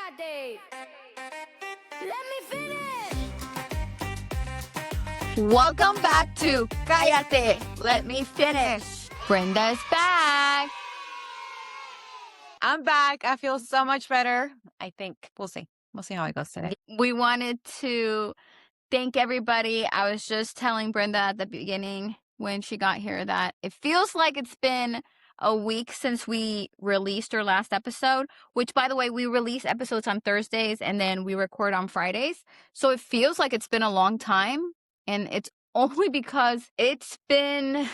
Callate. Let me finish. Welcome back to Callate Let Me Finish. Brenda's back. I'm back. I feel so much better. I think we'll see. We'll see how it goes today. We wanted to thank everybody. I was just telling Brenda at the beginning when she got here that it feels like it's been a week since we released our last episode, which, by the way, we release episodes on Thursdays and then we record on Fridays. So it feels like it's been a long time, and it's only because it's been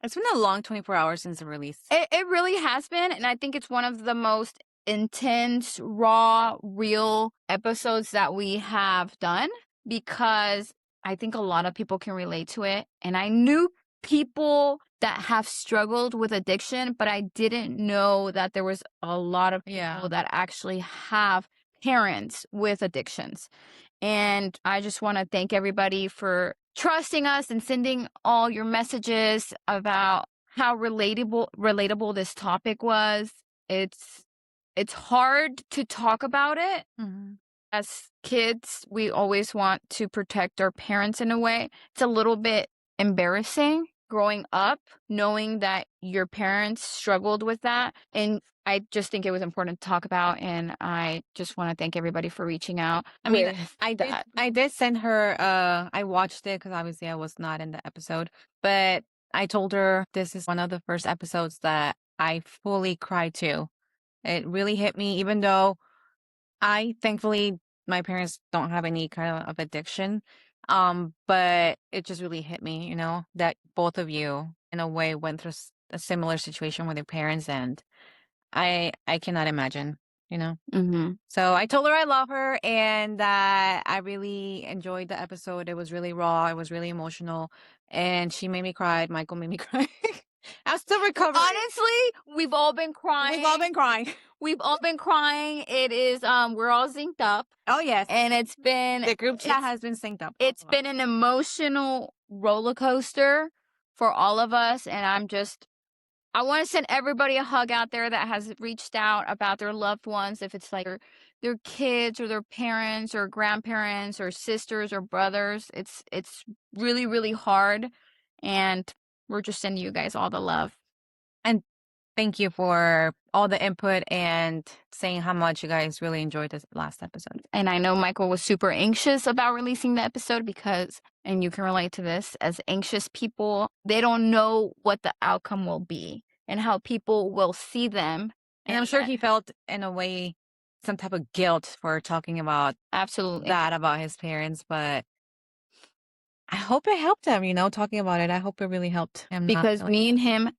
a long 24 hours since the release. It really has been, and I think it's one of the most intense, raw, real episodes that we have done, because I think a lot of people can relate to it. And I knew people that have struggled with addiction, but I didn't know that there was a lot of people that actually have parents with addictions. And I just want to thank everybody for trusting us and sending all your messages about how relatable this topic was. It's hard to talk about it. Mm-hmm. As kids, we always want to protect our parents in a way. It's a little bit embarrassing growing up, knowing that your parents struggled with that. And I just think it was important to talk about. And I just want to thank everybody for reaching out. I mean, I did send her, I watched it because obviously I was not in the episode, but I told her this is one of the first episodes that I fully cried to. It really hit me, even though thankfully, my parents don't have any kind of addiction. But it just really hit me, that both of you, in a way, went through a similar situation with your parents, and I cannot imagine, Mm-hmm. So I told her I love her and that I really enjoyed the episode. It was really raw. It was really emotional, and she made me cry. Michael made me cry. I'm still recovering. Honestly, we've all been crying. We've all been crying. We've all been crying. It is, we're all synced up. Oh, yes. And it's been... The group chat has been synced up. It's been an emotional roller coaster for all of us. And I want to send everybody a hug out there that has reached out about their loved ones. If it's like their kids or their parents or grandparents or sisters or brothers, it's really, really hard. And we're just sending you guys all the love. And thank you for all the input and saying how much you guys really enjoyed this last episode. And I know Michael was super anxious about releasing the episode because, and you can relate to this, as anxious people, they don't know what the outcome will be and how people will see them. And I'm sure he felt, in a way, some type of guilt for talking about that about his parents, but I hope it helped him, talking about it. I hope it really helped him. Because me and him,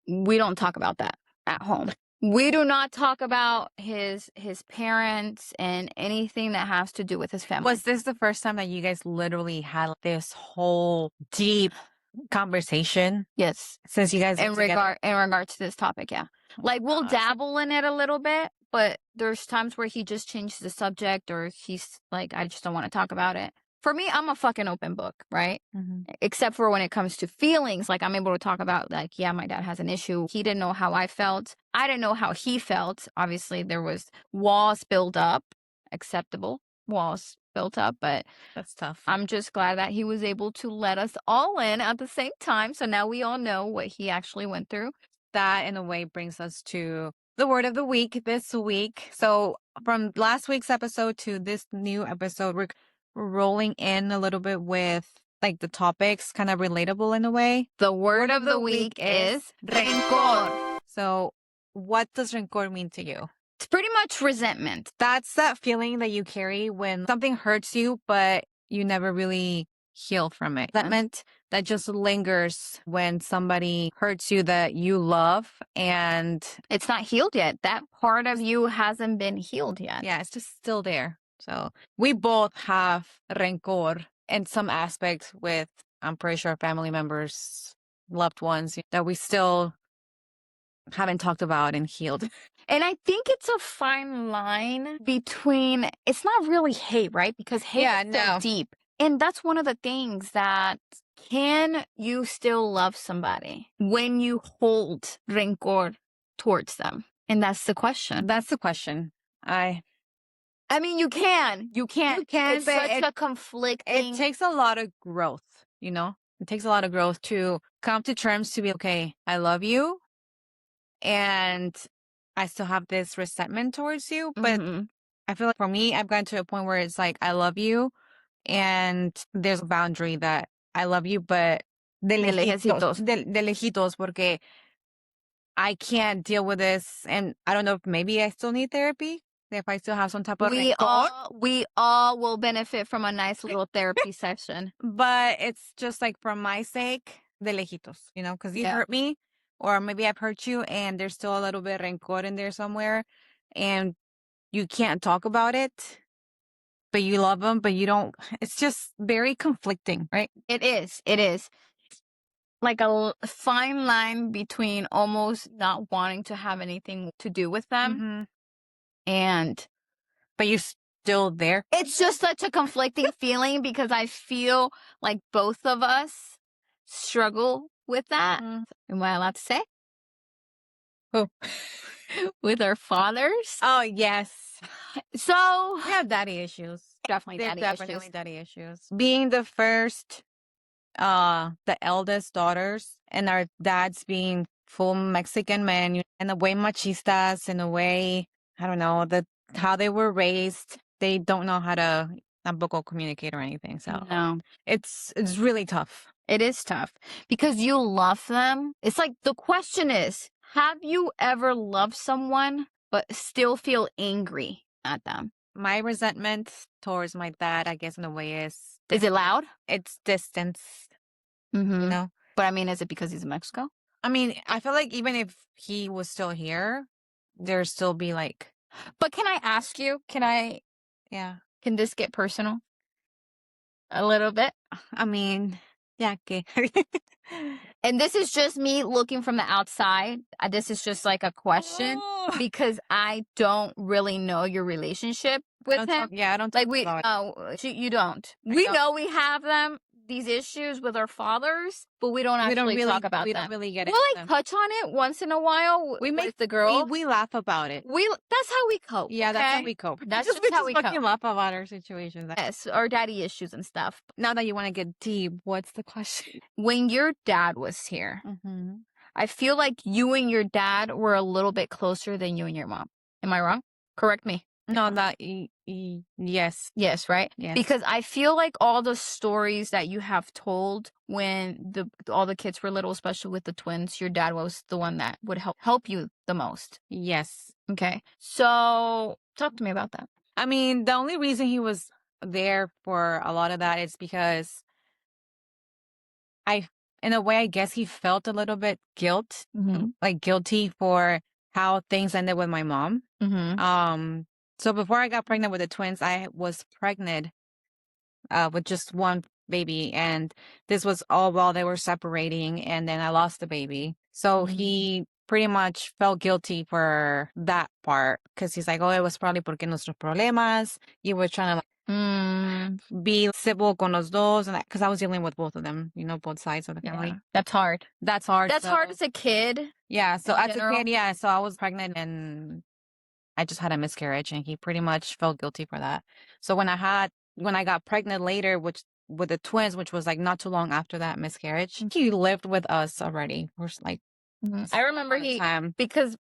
we don't talk about that at home. We do not talk about his parents and anything that has to do with his family. Was this the first time that you guys literally had this whole deep conversation? Yes. Since you guys in regard to this topic, yeah. Like, we'll dabble in it a little bit, but there's times where he just changes the subject, or he's like, I just don't want to talk about it. For me, I'm a fucking open book, right? Mm-hmm. Except for when it comes to feelings. Like, I'm able to talk about, like, yeah, my dad has an issue. He didn't know how I felt. I didn't know how he felt. Obviously, there was walls built up, acceptable walls built up, but that's tough. I'm just glad that he was able to let us all in at the same time. So now we all know what he actually went through. That, in a way, brings us to the word of the week this week. So from last week's episode to this new episode, we're rolling in a little bit with, like, the topics, kind of relatable in a way. The word of the week is rencor. So what does rencor mean to you? It's pretty much resentment. That's that feeling that you carry when something hurts you, but you never really heal from it. Resentment that just lingers when somebody hurts you that you love, and it's not healed yet. That part of you hasn't been healed yet. Yeah, it's just still there. So we both have rencor in some aspects with, I'm pretty sure, family members, loved ones that we still haven't talked about and healed. And I think it's a fine line between, it's not really hate, right? Because hate is so deep. And that's one of the things that, can you still love somebody when you hold rencor towards them? And that's the question. That's the question. I mean, you can. You can, It's but such a conflicting. it takes a lot of growth, you know? It takes a lot of growth to come to terms to be, okay, I love you and I still have this resentment towards you. But Mhm. I feel like for me, I've gotten to a point where it's like, I love you and there's a boundary that I love you, but de De lejitos, lejecitos. de lejitos, porque I can't deal with this. And I don't know if maybe I still need therapy, if I still have some type of rencor. We all will benefit from a nice little therapy session. But it's just like for my sake, de lejitos, you know, because you Yeah. hurt me, or maybe I've hurt you, and there's still a little bit of rencor in there somewhere, and you can't talk about it, but you love them, but you don't. It's just very conflicting, right? It is. It is. Like a fine line between almost not wanting to have anything to do with them Mm-hmm. and But you're still there. it's just such a conflicting feeling because I feel like both of us struggle with that. Mm. Am I allowed to say? Who? With our fathers. Oh, yes. So We have daddy issues. definitely There's daddy definitely issues. daddy issues. Being the first, the eldest daughters, and our dads being full Mexican men, and the way machistas, in a way, I don't know, how they were raised, they don't know how to tampoco communicate or anything. So No, it's really tough. it is tough because you love them. It's like the question is, have you ever loved someone but still feel angry at them? My resentment towards my dad, I guess, in a way Is it loud? it's distance, Mm-hmm. you know? But I mean, is it because he's in Mexico? I mean, I feel like even if he was still here, there'd still be like, But can I ask you, yeah. can this get personal? A little bit? I mean, yeah, okay. And this is just me looking from the outside. This is just like a question Oh. because I don't really know your relationship with him. I don't talk Like we, about it. you don't. I We don't. know we have these issues with our fathers, but we don't actually talk about we them. don't really get We'll into like them. touch on it once in a while with the girl. We laugh about it. That's how we cope. Yeah, that's how okay? we cope. That's just just how we fucking cope. laugh about our situations. Yes, our daddy issues and stuff. Now that you want to get deep, what's the question? When your dad was here, Mm-hmm. I feel like you and your dad were a little bit closer than you and your mom. Am I wrong? Correct me. No, that yes. Yes, right? Yes. Because I feel like all the stories that you have told when all the kids were little, especially with the twins, your dad was the one that would help you the most. Yes. Okay. So talk to me about that. I mean, the only reason he was there for a lot of that is because in a way, I guess he felt a little bit like guilty for how things ended with my mom. Mm-hmm. So before I got pregnant with the twins, I was pregnant with just one baby, and this was all while they were separating, and then I lost the baby. So he pretty much felt guilty for that part because he's like, oh, it was probably porque nuestros problemas. You were trying to be civil con los dos, and because I was dealing with both of them, you know, both sides of the family. Yeah, that's hard. That's hard. That's hard as a kid. Yeah. So in as general. a kid, yeah. So I was pregnant and I just had a miscarriage, and he pretty much felt guilty for that. So when I got pregnant later, with the twins, which was like not too long after that miscarriage, he lived with us already. We're like, I remember because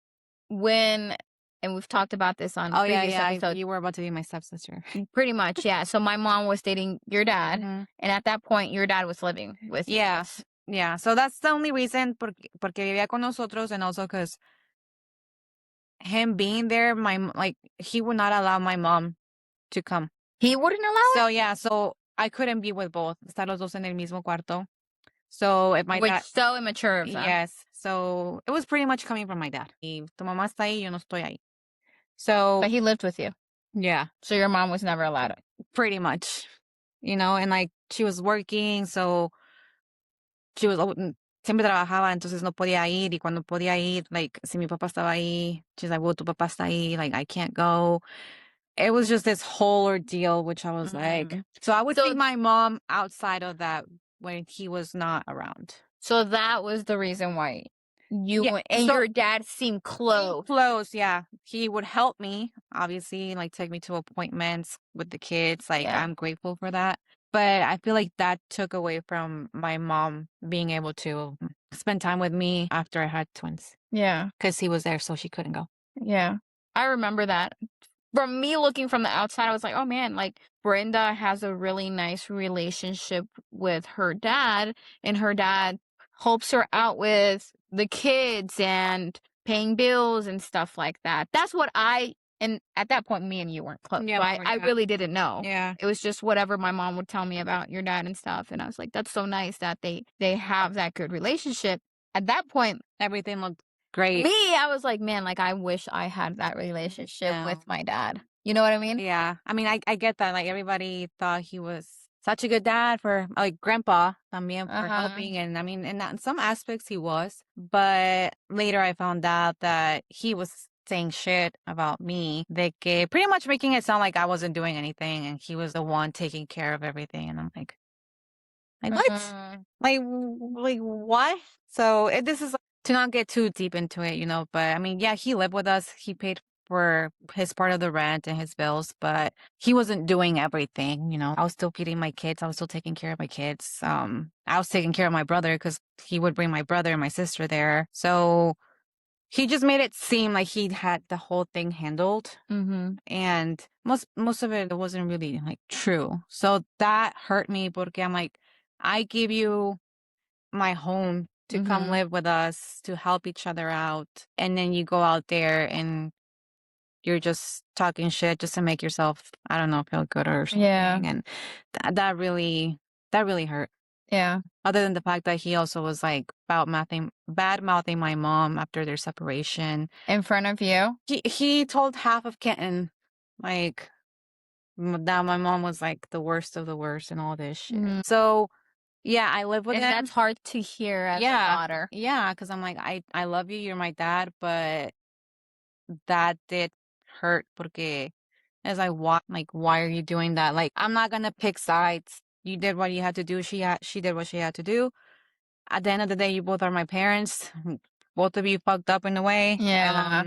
and we've talked about this on previous episodes. You were about to be my stepsister. Pretty much, yeah. So my mom was dating your dad, Mm-hmm. and at that point, your dad was living with you. Yes. Yeah. So that's the only reason porque vivía con nosotros, and also because him being there, he would not allow my mom to come. He wouldn't allow it? So yeah, so I couldn't be with both. Estar los dos en el mismo cuarto. So if my Which dad, so immature of them. yes. So it was pretty much coming from my dad. Y tu mamá está ahí, yo no estoy ahí. So But he lived with you. Yeah. So your mom was never allowed it. Pretty much. You know, and like she was working, so she was siempre trabajaba, entonces no podía ir, y cuando podía ir, like, si mi papá estaba ahí, she's like, well, tu papá está ahí, like, I can't go. It was just this whole ordeal, which I was like, so I would see my mom outside of that when he was not around. So that was the reason why you Yeah, and so your dad seem close. close, yeah. He would help me, obviously, like take me to appointments with the kids. Like Yeah. I'm grateful for that. But I feel like that took away from my mom being able to spend time with me after I had twins Yeah. because he was there, so she couldn't go. Yeah. I remember that. From me looking from the outside, I was like, oh man, like Brenda has a really nice relationship with her dad, and her dad helps her out with the kids and paying bills and stuff like that. That's what and at that point, me and you weren't close. Yeah, So we I yeah. really didn't know. Yeah, It was just whatever my mom would tell me about your dad and stuff. And I was like, that's so nice that they have that good relationship. At that point, everything looked great. me, I was like, man, like I wish I had that relationship Yeah. with my dad. You know what I mean? Yeah. I mean, I get that. Like everybody thought he was such a good dad for like grandpa también for helping. And I mean, in some aspects he was. But later I found out that he was saying shit about me. De que pretty much making it sound like I wasn't doing anything and he was the one taking care of everything. And I'm like what? Like what? So this is to not get too deep into it, you know. But I mean, yeah, he lived with us. He paid for his part of the rent and his bills, but he wasn't doing everything. You know, I was still feeding my kids. I was still taking care of my kids. I was taking care of my brother because he would bring my brother and my sister there. So he just made it seem like he had the whole thing handled. And most of it wasn't really like true. So that hurt me porque I'm like, I give you my home to come live with us, to help each other out. And then you go out there and you're just talking shit just to make yourself, I don't know, feel good or something. Yeah. And that really hurt. Yeah. Other than the fact that he also was like bad mouthing my mom after their separation. In front of you? He told half of Kenton, like, that my mom was like the worst of the worst and all this shit. So yeah, I live with And him. that's hard to hear as a daughter. Yeah, because I'm like, I love you, you're my dad, but that did hurt porque as I walk, like, why are you doing that? Like, I'm not gonna pick sides. You did what you had to do. She did what she had to do. At the end of the day, you both are my parents. Both of you fucked up in a way. Yeah.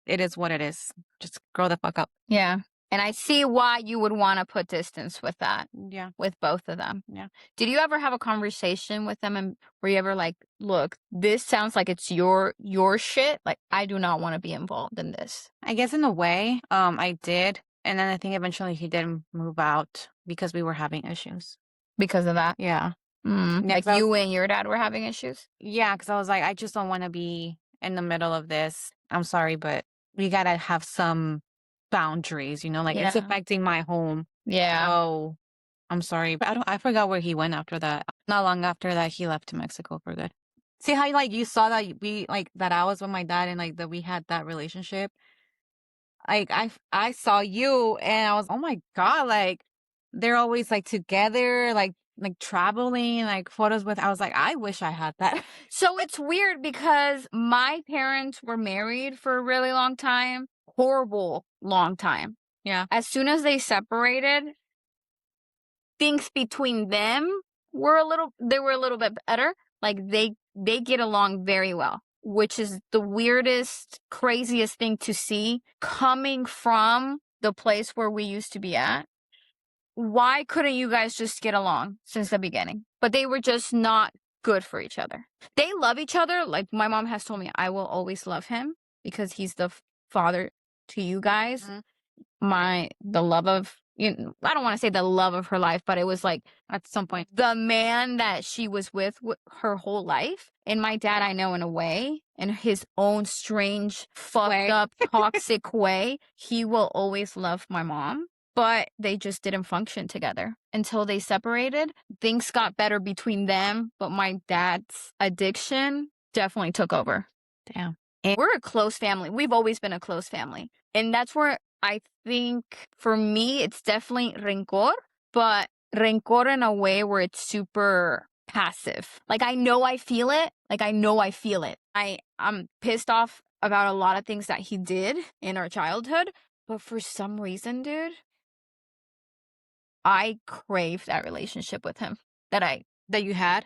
It is what it is. Just grow the fuck up. Yeah. And I see why you would want to put distance with that, Yeah. with both of them. Yeah. Did you ever have a conversation with them and were you ever like, look, this sounds like it's your shit. Like, I do not want to be involved in this. I guess in a way, I did. And then I think eventually he did move out because we were having issues. Because of that? Yeah. Yeah, like 'cause you and your dad were having issues? Yeah, because I was like, I just don't want to be in the middle of this. I'm sorry, but we gotta have some boundaries, you know, like it's Yeah. affecting my home. Yeah. Oh, I'm sorry. But I forgot where he went after that. Not long after that, he left to Mexico for good. See how like you saw that we like that I was with my dad and like that we had that relationship. Like I saw you and I was, oh my God, like they're always like together, like traveling, like photos with. I was like, I wish I had that. So it's weird because my parents were married for a really long time. Horrible long time. Yeah. As soon as they separated, things between them were a little bit better. Like they get along very well, which is the weirdest, craziest thing to see coming from the place where we used to be at. Why couldn't you guys just get along since the beginning? But they were just not good for each other. They love each other. Like my mom has told me, I will always love him because he's the father to you guys. The love of, I don't want to say the love of her life, but it was like At some point. the man that she was with her whole life. And my dad, I know in a way, in his own strange, fucked up, toxic way, he will always love my mom. But they just didn't function together until they separated. Things got better between them, but my dad's addiction definitely took over. Damn. And we're a close family. We've always been a close family. And that's where I think for me, it's definitely rencor, but rencor in a way where it's super passive. Like I know I feel it. I'm pissed off about a lot of things that he did in our childhood. But for some reason, dude, I crave that relationship with him that I That you had?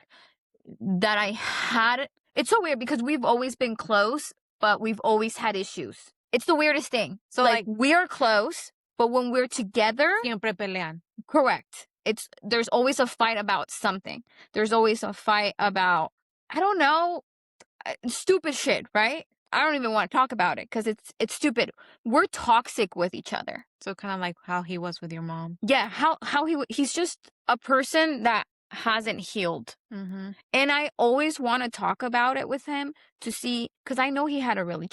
had It's so weird because we've always been close, but we've always had issues. It's the weirdest thing. So, like like- we're close, but when we're together, Siempre pelean. correct. There's always a fight about something. There's always a fight about, I don't know, stupid shit, right? I don't even want to talk about it because it's stupid. We're toxic with each other. So kind of like how he was with your mom. Yeah, he's just a person that hasn't healed. Mm-hmm. And I always want to talk about it with him to see, because I know he had a really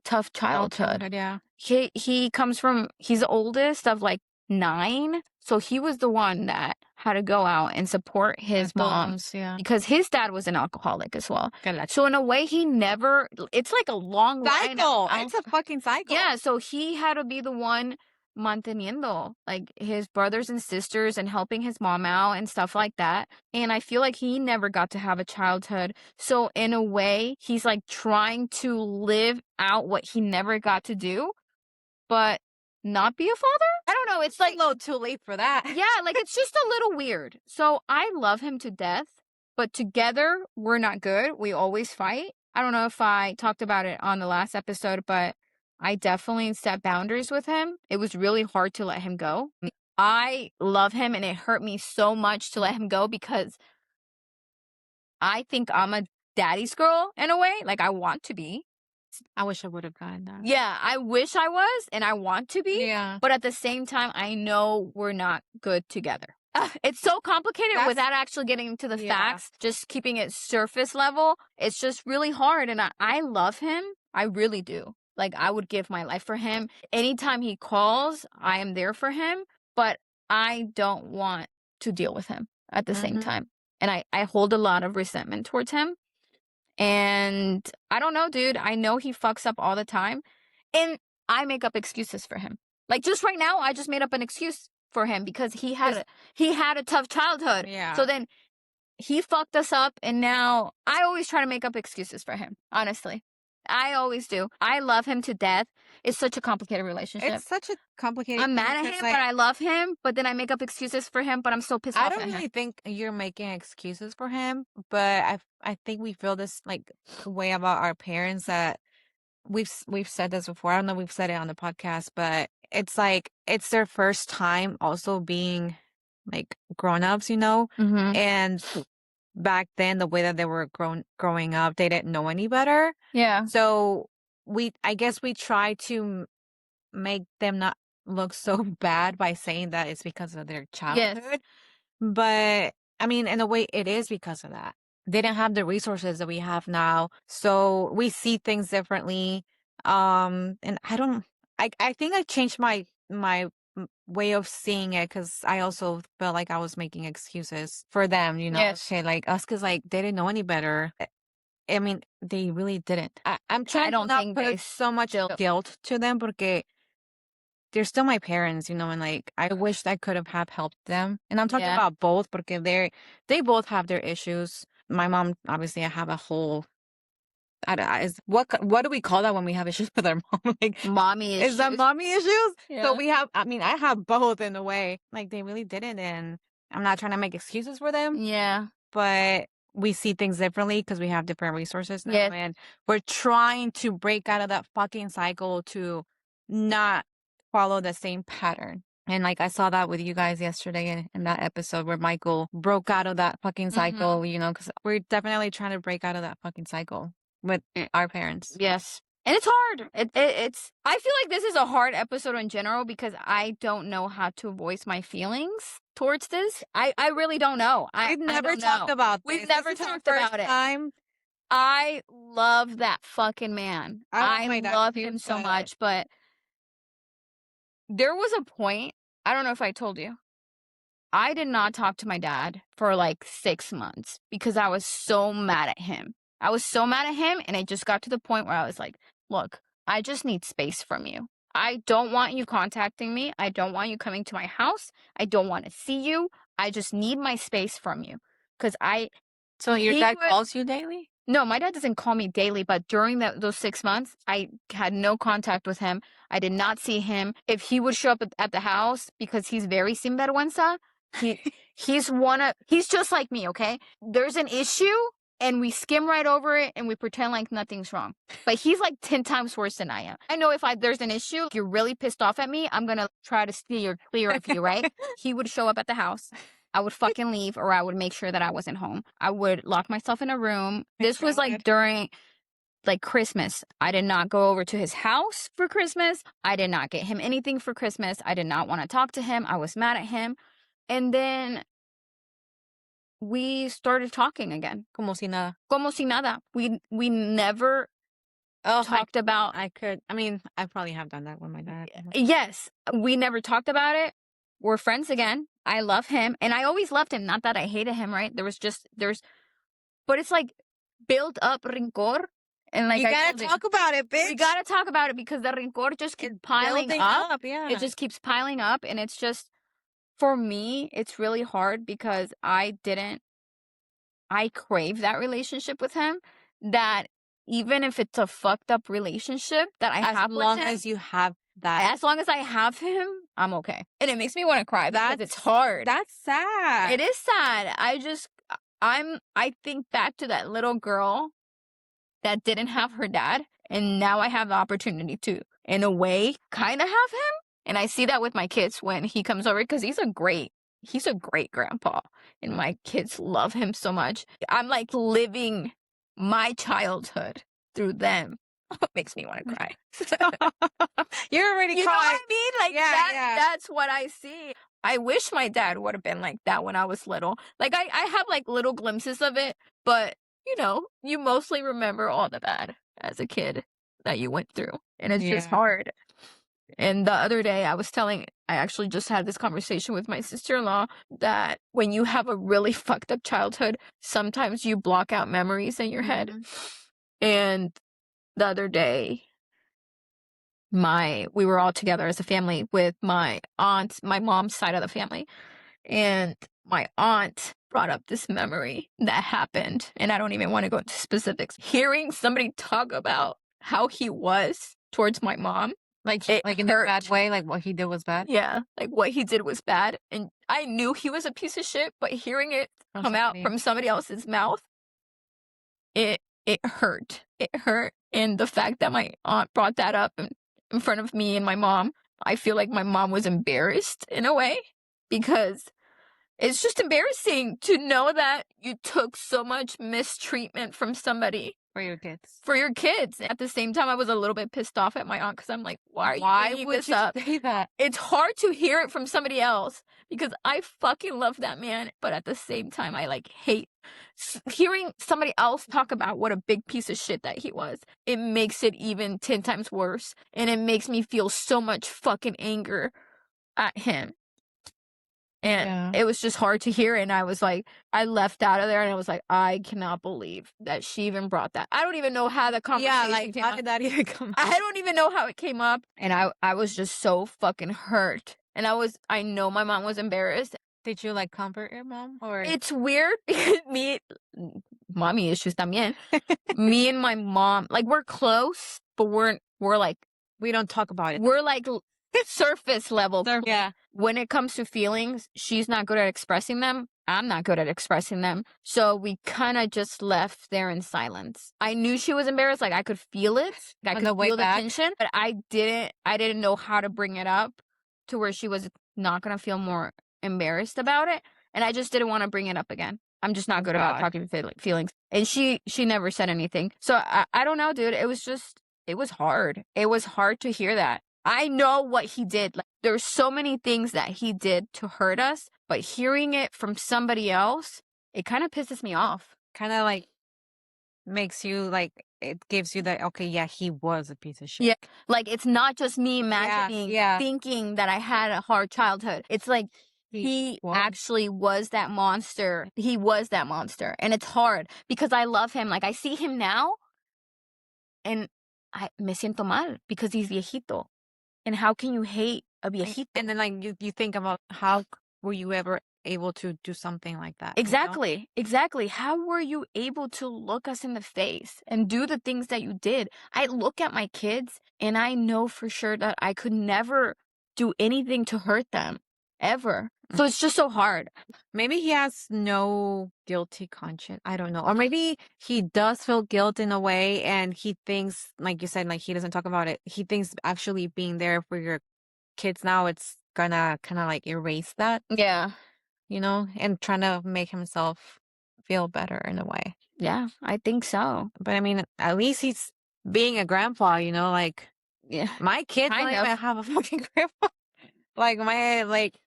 tough childhood. Yeah. He comes from, he's the oldest of like 9. So he was the one that had to go out and support his mom Yeah. because his dad was an alcoholic as well. Callate. So in a way, it's like a long line. Cycle. It's a fucking cycle. Yeah, so he had to be the one manteniendo like his brothers and sisters and helping his mom out and stuff like that. And I feel like he never got to have a childhood. So in a way, he's like trying to live out what he never got to do, but not be a father. I don't know. It's like a little too late for that. Yeah, like it's just a little weird. So I love him to death, but together we're not good. We always fight. I don't know if I talked about it on the last episode, but I definitely set boundaries with him. It was really hard to let him go. I love him and it hurt me so much to let him go because I think I'm a daddy's girl in a way. Like I want to be. I wish I would have gotten that. Yeah, I wish I was and I want to be. Yeah. But at the same time, I know we're not good together. It's so complicated without actually getting into the facts, just keeping it surface level. It's just really hard. And I love him. I really do. Like, I would give my life for him. Anytime he calls, I am there for him. But I don't want to deal with him at the same time. And I hold a lot of resentment towards him. And I don't know, dude. I know he fucks up all the time. And I make up excuses for him. Like, just right now, I just made up an excuse for him because he had a tough childhood. Yeah. So then he fucked us up. And now I always try to make up excuses for him. Honestly. I always do. I love him to death. It's such a complicated relationship. It's such a complicated I'm mad at him, but I love him. But then I make up excuses for him, but I'm still pissed off at him. I don't really think you're making excuses for him, but I think we feel this like way about our parents that we've said this before. I don't know if we've said it on the podcast, but it's like it's their first time also being like grown-ups, you know? Mm-hmm. And back then the way that they were growing up, they didn't know any better. Yeah. So I guess we try to make them not look so bad by saying that it's because of their childhood. Yes. But I mean, in a way, it is because of that. They didn't have the resources that we have now, so we see things differently. And I think I changed my way of seeing it because I also felt like I was making excuses for them, you know, Yes. shit like us because like they didn't know any better. I mean, they really didn't. I'm trying to not put so much guilt to them porque they're still my parents, you know, and like I wish I could have helped them. And I'm talking about both porque they both have their issues. My mom, obviously, I have a whole. What do we call that when we have issues with our mom? Like mommy issues. Is that mommy issues? Yeah. So we have. I mean, I have both in a way. Like they really didn't, and I'm not trying to make excuses for them. Yeah. But we see things differently because we have different resources now, Yes. and we're trying to break out of that fucking cycle to not follow the same pattern. And like I saw that with you guys yesterday in that episode where Michael broke out of that fucking cycle, you know, because we're definitely trying to break out of that fucking cycle with our parents. Yes. And it's hard. It's I feel like this is a hard episode in general because I don't know how to voice my feelings towards this. I really don't know. We've never talked about this. We've never talked about it. I love that fucking man. I love him so much, but there was a point, I don't know if I told you, I did not talk to my dad for like 6 months because I was so mad at him. I was so mad at him, and it just got to the point where I was like, look, I just need space from you. I don't want you contacting me. I don't want you coming to my house. I don't want to see you. I just need my space from you. So your dad calls you daily? No, my dad doesn't call me daily, but during those 6 months, I had no contact with him. I did not see him. If he would show up at the house, because he's very sinvergüenza, he's just like me, okay? There's an issue, and we skim right over it and we pretend like nothing's wrong. But he's like 10 times worse than I am. I know if there's an issue, if you're really pissed off at me, I'm going to try to steer clear of you, right? He would show up at the house. I would fucking leave, or I would make sure that I wasn't home. I would lock myself in a room. This was like during like Christmas. I did not go over to his house for Christmas. I did not get him anything for Christmas. I did not want to talk to him. I was mad at him. And then we started talking again. Como si nada. Como si nada. We never talked about. I probably have done that with my dad. Yes, we never talked about it. We're friends again. I love him, and I always loved him. Not that I hated him, right? But it's like build up rencor, and like you gotta talk about it, bitch. We gotta talk about it because the rencor just keeps piling up. Yeah, it just keeps piling up, and it's just, for me, it's really hard because I crave that relationship with him. That even if it's a fucked up relationship that I have with him, as long as you have that, as long as I have him, I'm okay. And it makes me want to cry because it's hard. That's sad. It is sad. I think back to that little girl that didn't have her dad, and now I have the opportunity to, in a way, kind of have him. And I see that with my kids when he comes over, because he's a great grandpa, and my kids love him so much. I'm like living my childhood through them. It makes me want to cry. You're already You crying. know what I mean? Like, that's what I see. I wish my dad would have been like that when I was little. Like, I have like little glimpses of it, but you know, you mostly remember all the bad as a kid that you went through, and it's just hard. And the other day I actually just had this conversation with my sister-in-law that when you have a really fucked up childhood, sometimes you block out memories in your head. And the other day, we were all together as a family with my aunt, my mom's side of the family. And my aunt brought up this memory that happened. And I don't even want to go into specifics. Hearing somebody talk about how he was towards my mom. Like in a bad way, like what he did was bad? Yeah, like what he did was bad. And I knew he was a piece of shit, but hearing it come out from somebody else's mouth, it hurt. It hurt. And the fact that my aunt brought that up in front of me and my mom, I feel like my mom was embarrassed in a way, because it's just embarrassing to know that you took so much mistreatment from somebody. For your kids. For your kids. At the same time, I was a little bit pissed off at my aunt because I'm like, why would you say that? It's hard to hear it from somebody else because I fucking love that man. But at the same time, I like hate hearing somebody else talk about what a big piece of shit that he was. It makes it even 10 times worse. And it makes me feel so much fucking anger at him. And it was just hard to hear. And I was like, I left out of there and I was like, I cannot believe that she even brought that. I don't even know how the conversation came how up. did that even come up? I don't even know how it came up. And I was just so fucking hurt. And I know my mom was embarrassed. Did you like comfort your mom? Or it's weird because mommy issues también. Me and my mom, like, we're close, but we're like, we don't talk about it. We're like surface level. Yeah. When it comes to feelings, she's not good at expressing them. I'm not good at expressing them. So we kind of just left there in silence. I knew she was embarrassed. Like, I could feel it. I could feel the tension, but I didn't know how to bring it up to where she was not going to feel more embarrassed about it. And I just didn't want to bring it up again. I'm just not good about talking feelings. And she never said anything. So I don't know, dude. It was hard. It was hard to hear that. I know what he did. Like, there's so many things that he did to hurt us, but hearing it from somebody else, it kind of pisses me off. Kind of like makes you like, it gives you that, okay, yeah, he was a piece of shit. Yeah. Like, it's not just me imagining, thinking that I had a hard childhood. It's like, he actually was that monster. He was that monster. And it's hard because I love him. Like, I see him now and me siento mal because he's viejito. And how can you hate a viejito? And then, like, you think about how were you ever able to do something like that? Exactly. You know? Exactly. How were you able to look us in the face and do the things that you did? I look at my kids and I know for sure that I could never do anything to hurt them. Ever. So it's just so hard. Maybe he has no guilty conscience. I don't know. Or maybe he does feel guilt in a way and he thinks, like you said, like he doesn't talk about it. He thinks actually being there for your kids now, it's gonna kind of like erase that, Yeah. and trying to make himself feel better in a way. Yeah, I think so. But I mean, at least he's being a grandpa, like Yeah. my kids Kind don't of. even have a fucking grandpa.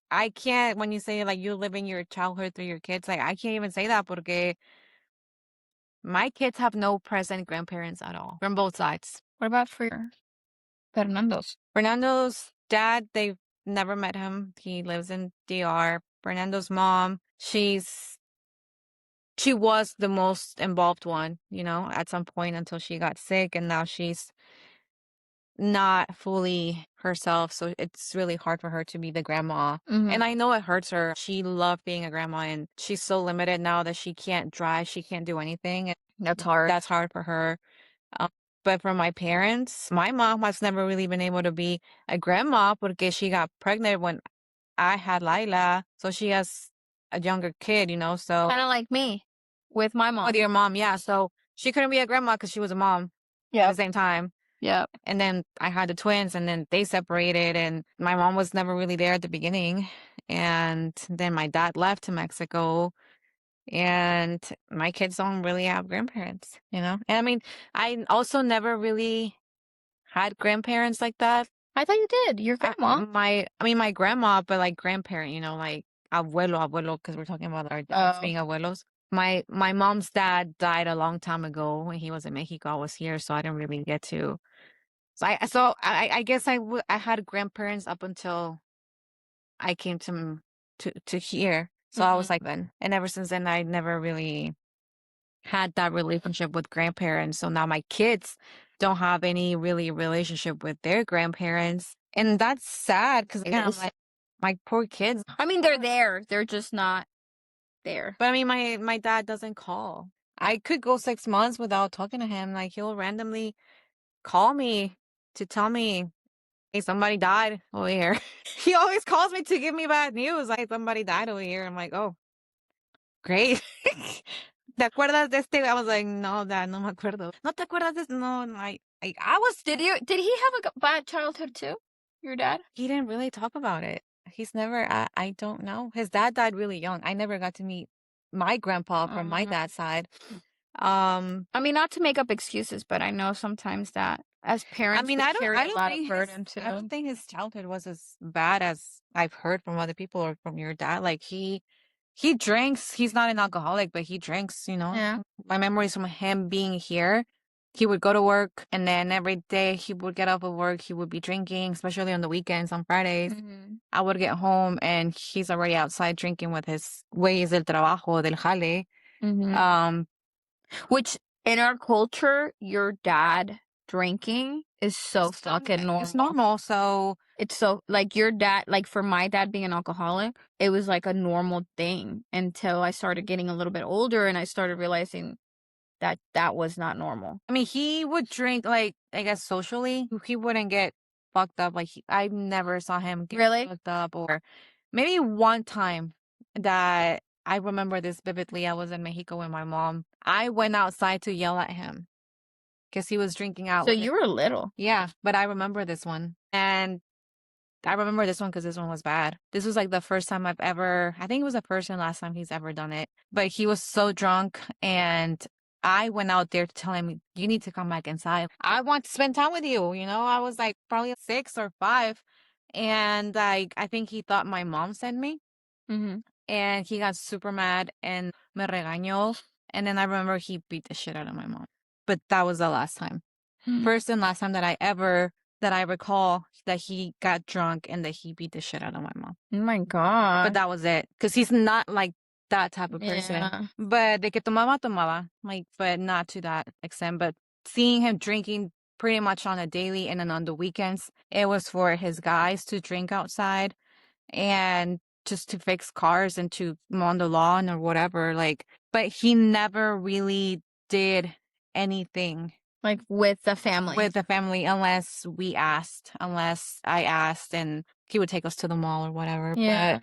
I can't, when you say like you live in your childhood through your kids, like I can't even say that porque my kids have no present grandparents at all from both sides. What about for Fernando's? Fernando's dad, they've never met him. He lives in DR. Fernando's mom, she was the most involved one, at some point until she got sick, and now she's not fully herself, so it's really hard for her to be the grandma. And I know it hurts her. She loved being a grandma, and she's so limited now that she can't drive, she can't do anything. And That's hard. that's hard for her. But for my parents, my mom has never really been able to be a grandma because she got pregnant when I had Laila, so she has a younger kid, so Kind of like me with my mom. with your mom, yeah. So she couldn't be a grandma because she was a mom at the same time. Yep. And then I had the twins, and then they separated, and my mom was never really there at the beginning. And then my dad left to Mexico, and my kids don't really have grandparents, And I mean, I also never really had grandparents like that. I thought you did. Your grandma. My grandma, but like grandparent, like abuelo, because we're talking about our dads being abuelos. My mom's dad died a long time ago when he was in Mexico. I was here, so I didn't really get to. I guess I had grandparents up until I came to here. So I was like then, and ever since then, I never really had that relationship with grandparents. So now my kids don't have any really relationship with their grandparents, and that's sad because again, I'm like, my poor kids. I mean, they're there. They're just not there. But I mean, my dad doesn't call. I could go 6 months without talking to him. Like he'll randomly call me to tell me, hey, somebody died over here. He always calls me to give me bad news. Like somebody died over here. I'm like, oh, great. ¿Te acuerdas de este? I was like, no, Dad, no me acuerdo. No te acuerdas de este? No, I was. Did he have a bad childhood too? Your dad? He didn't really talk about it. He's never. I don't know. His dad died really young. I never got to meet my grandpa from my dad's side. I mean, not to make up excuses, but I know sometimes that as parents, we carry a lot of burden too. I don't think his childhood was as bad as I've heard from other people or from your dad. Like he drinks. He's not an alcoholic, but he drinks, Yeah. My memories from him being here, he would go to work, and then every day he would get off of work, he would be drinking, especially on the weekends, on Fridays. I would get home, and he's already outside drinking with his güeyes del trabajo, del jale. Which in our culture, your dad drinking is so fucking normal. It's normal, so it's so like your dad, like for my dad being an alcoholic, it was like a normal thing until I started getting a little bit older and I started realizing that that was not normal. I mean, he would drink, like, I guess socially. He wouldn't get fucked up. Like, I never saw him get Really? fucked up. Or maybe one time that I remember this vividly. I was in Mexico with my mom. I went outside to yell at him because he was drinking out. So you were little. Yeah, but I remember this one. And I remember this one because this one was bad. This was like the first time I've ever, I think it was the first and last time he's ever done it. But he was so drunk, and I went out there to tell him, you need to come back inside. I want to spend time with you. I was like probably 6 or 5. And like, I think he thought my mom sent me. And he got super mad and me regañó. And then I remember he beat the shit out of my mom. But that was the last time. First and last time that I recall that he got drunk and that he beat the shit out of my mom. Oh my God. But that was it. Because he's not like that type of person. Yeah. But de que tomaba. Like, but not to that extent. But seeing him drinking pretty much on a daily and then on the weekends, it was for his guys to drink outside and just to fix cars and to mow the lawn or whatever. Like, but he never really did anything. Like with the family. With the family, unless I asked, and he would take us to the mall or whatever. Yeah. But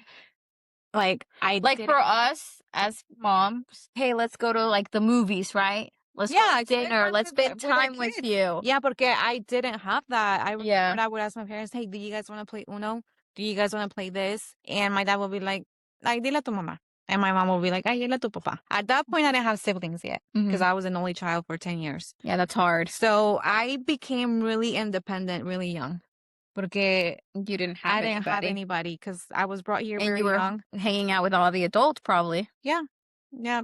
Like, Like for us as moms, hey, let's go to like the movies, right? Let's go to dinner. Let's spend time with you. Yeah, porque I didn't have that. I Yeah. remember I would ask my parents, hey, do you guys want to play Uno? Do you guys want to play this? And my dad would be like, ay, dile a tu mamá. And my mom would be like, ay, dile a tu papá. At that point, I didn't have siblings yet because I was an only child for 10 years. Yeah, that's hard. So I became really independent really young. Porque You didn't I have didn't have anybody. anybody because I was brought here And very you were young. hanging out with all the adults, probably. Yeah.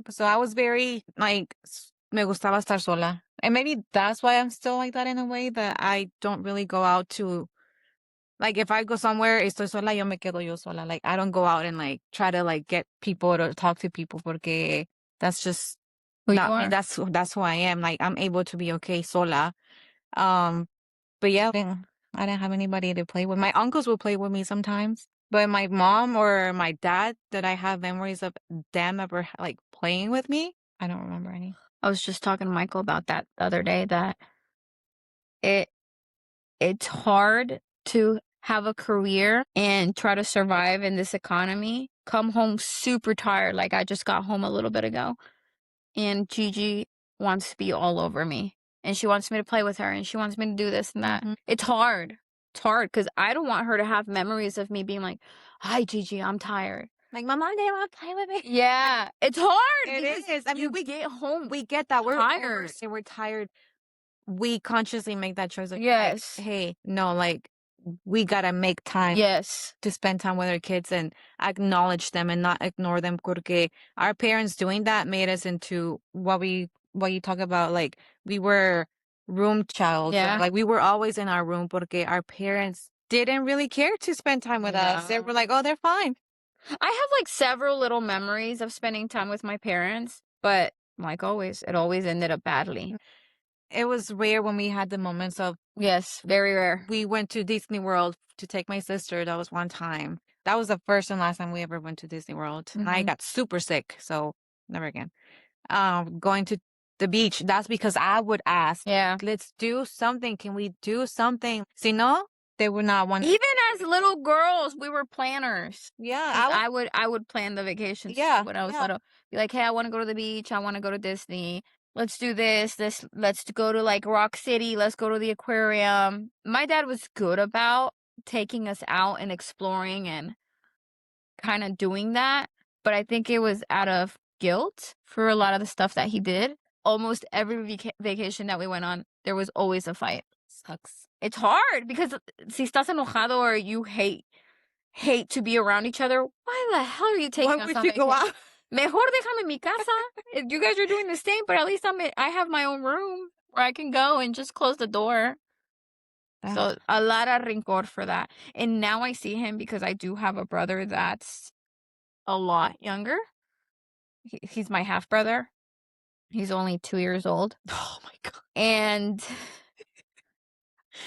So I was very, like, me gustaba estar sola. And maybe that's why I'm still like that in a way, that I don't really go out to, like, if I go somewhere, estoy sola, yo me quedo yo sola. Like, I don't go out and, like, try to, like, get people to talk to people porque that's just Who you not me. are. That's who I am. Like, I'm able to be okay sola. But yeah, I didn't have anybody to play with. My uncles would play with me sometimes, but my mom or my dad, that I have memories of them ever like playing with me, I don't remember any. I was just talking to Michael about that the other day, that it's hard to have a career and try to survive in this economy. Come home super tired, like I just got home a little bit ago, and Gigi wants to be all over me, and she wants me to play with her, and she wants me to do this and that. It's hard. It's hard because I don't want her to have memories of me being like, hi, Gigi, I'm tired. Like, Mama, they want to play with me. Yeah, it's hard. It because is. I mean, you we get home, we get that. We're tired. and we're tired. We consciously make that choice of, Yes. like, hey, no, like, we gotta make time Yes. to spend time with our kids and acknowledge them and not ignore them, porque our parents doing that made us into what you talk about, like, we were room child. Yeah. Like, we were always in our room porque our parents didn't really care to spend time with us. They were like, oh, they're fine. I have like several little memories of spending time with my parents, but like always, it always ended up badly. It was rare when we had the moments of, Yes, very rare. we went to Disney World to take my sister. That was one time. That was the first and last time we ever went to Disney World. And I got super sick, so never again. Going to the beach, that's because I would ask, Yeah. let's do something. Can we do something? Si no, they would not want. Even as little girls, we were planners. Yeah, I would plan the vacations. Yeah, when I was yeah. little. Be like, hey, I want to go to the beach. I want to go to Disney. Let's do this. Let's go to like Rock City. Let's go to the aquarium. My dad was good about taking us out and exploring and kind of doing that, but I think it was out of guilt for a lot of the stuff that he did. Almost every vacation that we went on, there was always a fight. Sucks. It's hard because si estás enojado or you hate to be around each other, why the hell are you taking Why us would on you go vacation? out? Mejor déjame en mi casa. If you guys are doing the same, but at least I have my own room where I can go and just close the door. So a lot of rencor for that. And now I see him because I do have a brother that's a lot younger. He's my half brother. He's only 2 years old. Oh my God. And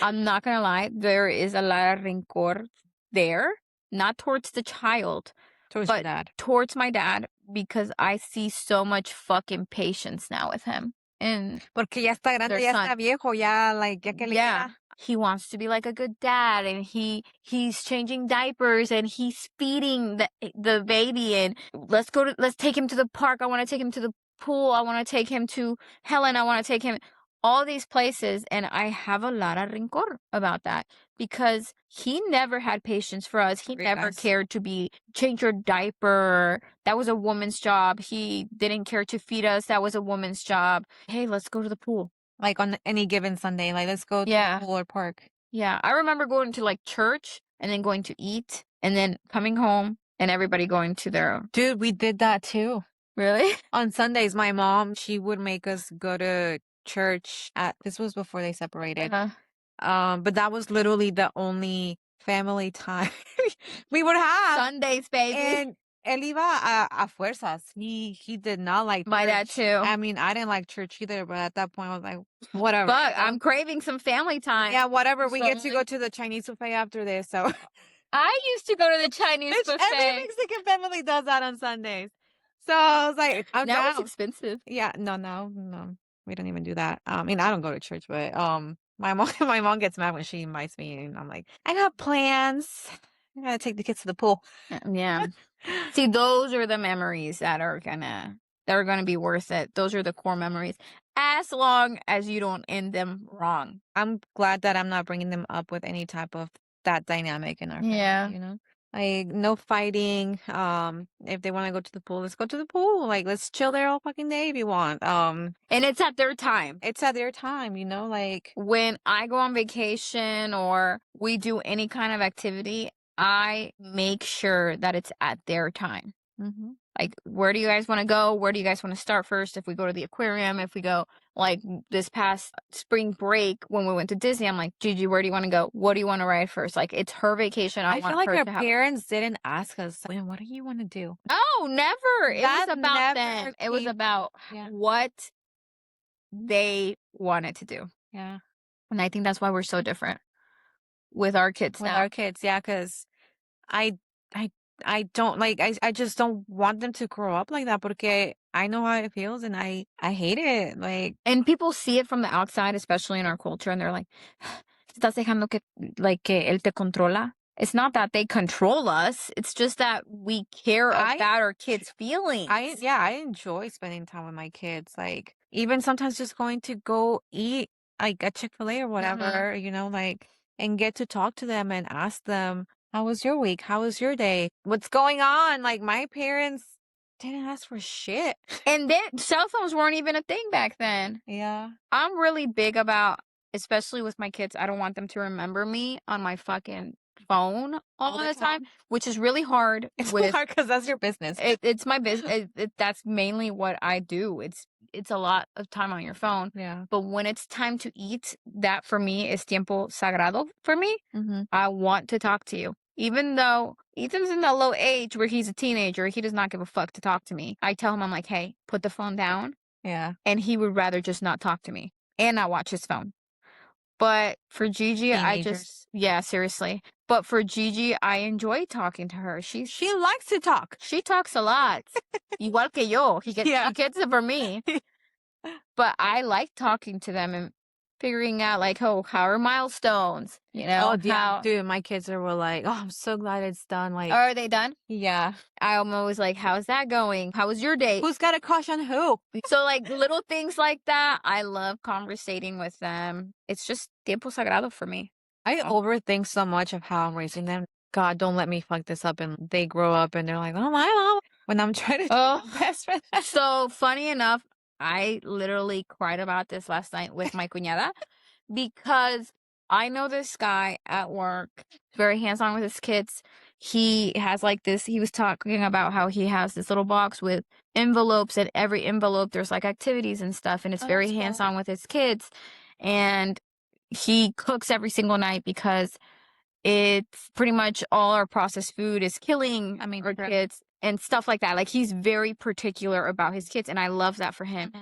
I'm not gonna lie, there is a lot of rencor there, not towards the child, Towards but your dad. towards my dad, because I see so much fucking patience now with him. And Porque ya está grande, their ya son. está viejo, ya, like, ya que le Yeah. queda. He wants to be like a good dad, and he's changing diapers, and he's feeding the baby, and let's take him to the park. I want to take him to the pool. I want to take him to Helen. I want to take him all these places, and I have a lot of rencor about that because he never had patience for us. He never cared to change your diaper. That was a woman's job. He didn't care to feed us. That was a woman's job. Hey, let's go to the pool. Like, on any given Sunday, like, let's go to the pool or park. Yeah, I remember going to like church and then going to eat and then coming home and everybody going to their own. Dude, we did that too. Really? On Sundays, my mom, she would make us go to church this was before they separated. But that was literally the only family time we would have. Sundays, baby. And él iba a fuerzas. He did not like my church. dad too. I mean, I didn't like church either, but at that point I was like, whatever. But I'm craving some family time. Yeah, whatever. We get to go to the Chinese buffet after this, so. I used to go to the Chinese buffet. Every Mexican family does that on Sundays. So I was like, I'm now down. it's expensive. Yeah, no. We don't even do that. I mean, I don't go to church, but my mom gets mad when she invites me, and I'm like, I got plans. I gotta take the kids to the pool. Yeah. See, those are the memories that are gonna be worth it. Those are the core memories. As long as you don't end them wrong. I'm glad that I'm not bringing them up with any type of that dynamic in our Yeah. family, you know? Like, no fighting. If they want to go to the pool, let's go to the pool. Like, let's chill there all fucking day if you want. And it's at their time. It's at their time, you know? Like, When I go on vacation or we do any kind of activity, I make sure that it's at their time. mhm. Like, where do you guys want to go? Where do you guys want to start first? If we go to the aquarium, if we go, like, this past spring break when we went to Disney, I'm like, Gigi, where do you want to go? What do you want to ride first? Like, it's her vacation. I I feel want like her our to have. parents didn't ask us, "When, what do you want to do?" Oh, never. It was That about never them. It was came. about Yeah. what they wanted to do. Yeah. And I think that's why we're so different with our kids With now. our kids, yeah, because I, I, I don't like. I just don't want them to grow up like that. Porque I know how it feels, and I hate it. Like, And people see it from the outside, especially in our culture, and they're like, "Estás dejando que, like, que él te controla?" It's not that they control us. It's just that we care I, about our kids' feelings. I enjoy spending time with my kids. Like, even sometimes just going to go eat like at Chick-fil-A or whatever, you know, like, and get to talk to them and ask them, "How was your week? How was your day? What's going on?" Like, my parents didn't ask for shit. And then cell phones weren't even a thing back then. Yeah. I'm really big about, especially with my kids, I don't want them to remember me on my fucking phone all the time, which is really hard. It's with hard because that's your business. it's my business. That's mainly what I do. It's a lot of time on your phone. Yeah. But when it's time to eat, that for me is tiempo sagrado for me. Mm-hmm. I want to talk to you. Even though Ethan's in that low age where he's a teenager, he does not give a fuck to talk to me. I tell him, I'm like, hey, put the phone down. Yeah. And he would rather just not talk to me and not watch his phone. But for Gigi, yeah, seriously. But for Gigi, I enjoy talking to her. She likes to talk. She talks a lot. Igual que yo. She gets it for me. But I like talking to them and figuring out, like, how are milestones? You know? Oh, yeah. Dude, my kids were like, "Oh, I'm so glad it's done." Like, Are they done? yeah. I'm always like, how's that going? How was your day? Who's got a crush on who? So, like, little things like that, I love conversating with them. It's just tiempo sagrado for me. I overthink so much of how I'm raising them. God, don't let me fuck this up and they grow up and they're like, "Oh, my mom," when I'm trying to do my best for them. So, funny enough, I literally cried about this last night with my cuñada because I know this guy at work, very hands-on with his kids. He has like this, he was talking about how he has this little box with envelopes, and every envelope there's like activities and stuff, and it's very that's cool. hands-on with his kids. And he cooks every single night because it's pretty much all our processed food is killing our kids and stuff like that. Like, he's very particular about his kids, and I love that for him.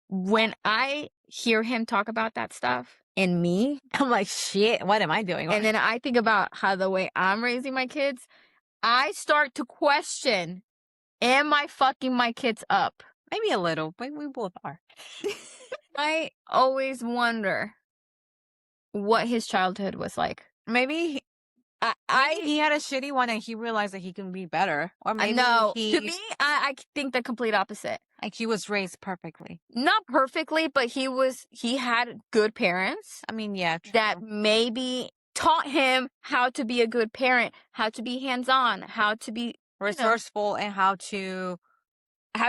When I hear him talk about that stuff and me, I'm like, shit, what am I doing? and then I think about how the way I'm raising my kids, I start to question, am I fucking my kids up? Maybe a little, but we both are. I always what his childhood was like. Maybe he had a shitty one and he realized that he can be better. Or maybe no, to me, I think the complete opposite. Like, he was raised perfectly. Not perfectly, but he had good parents. I mean, yeah, true. That maybe taught him how to be a good parent, how to be hands-on, how to be resourceful, and how to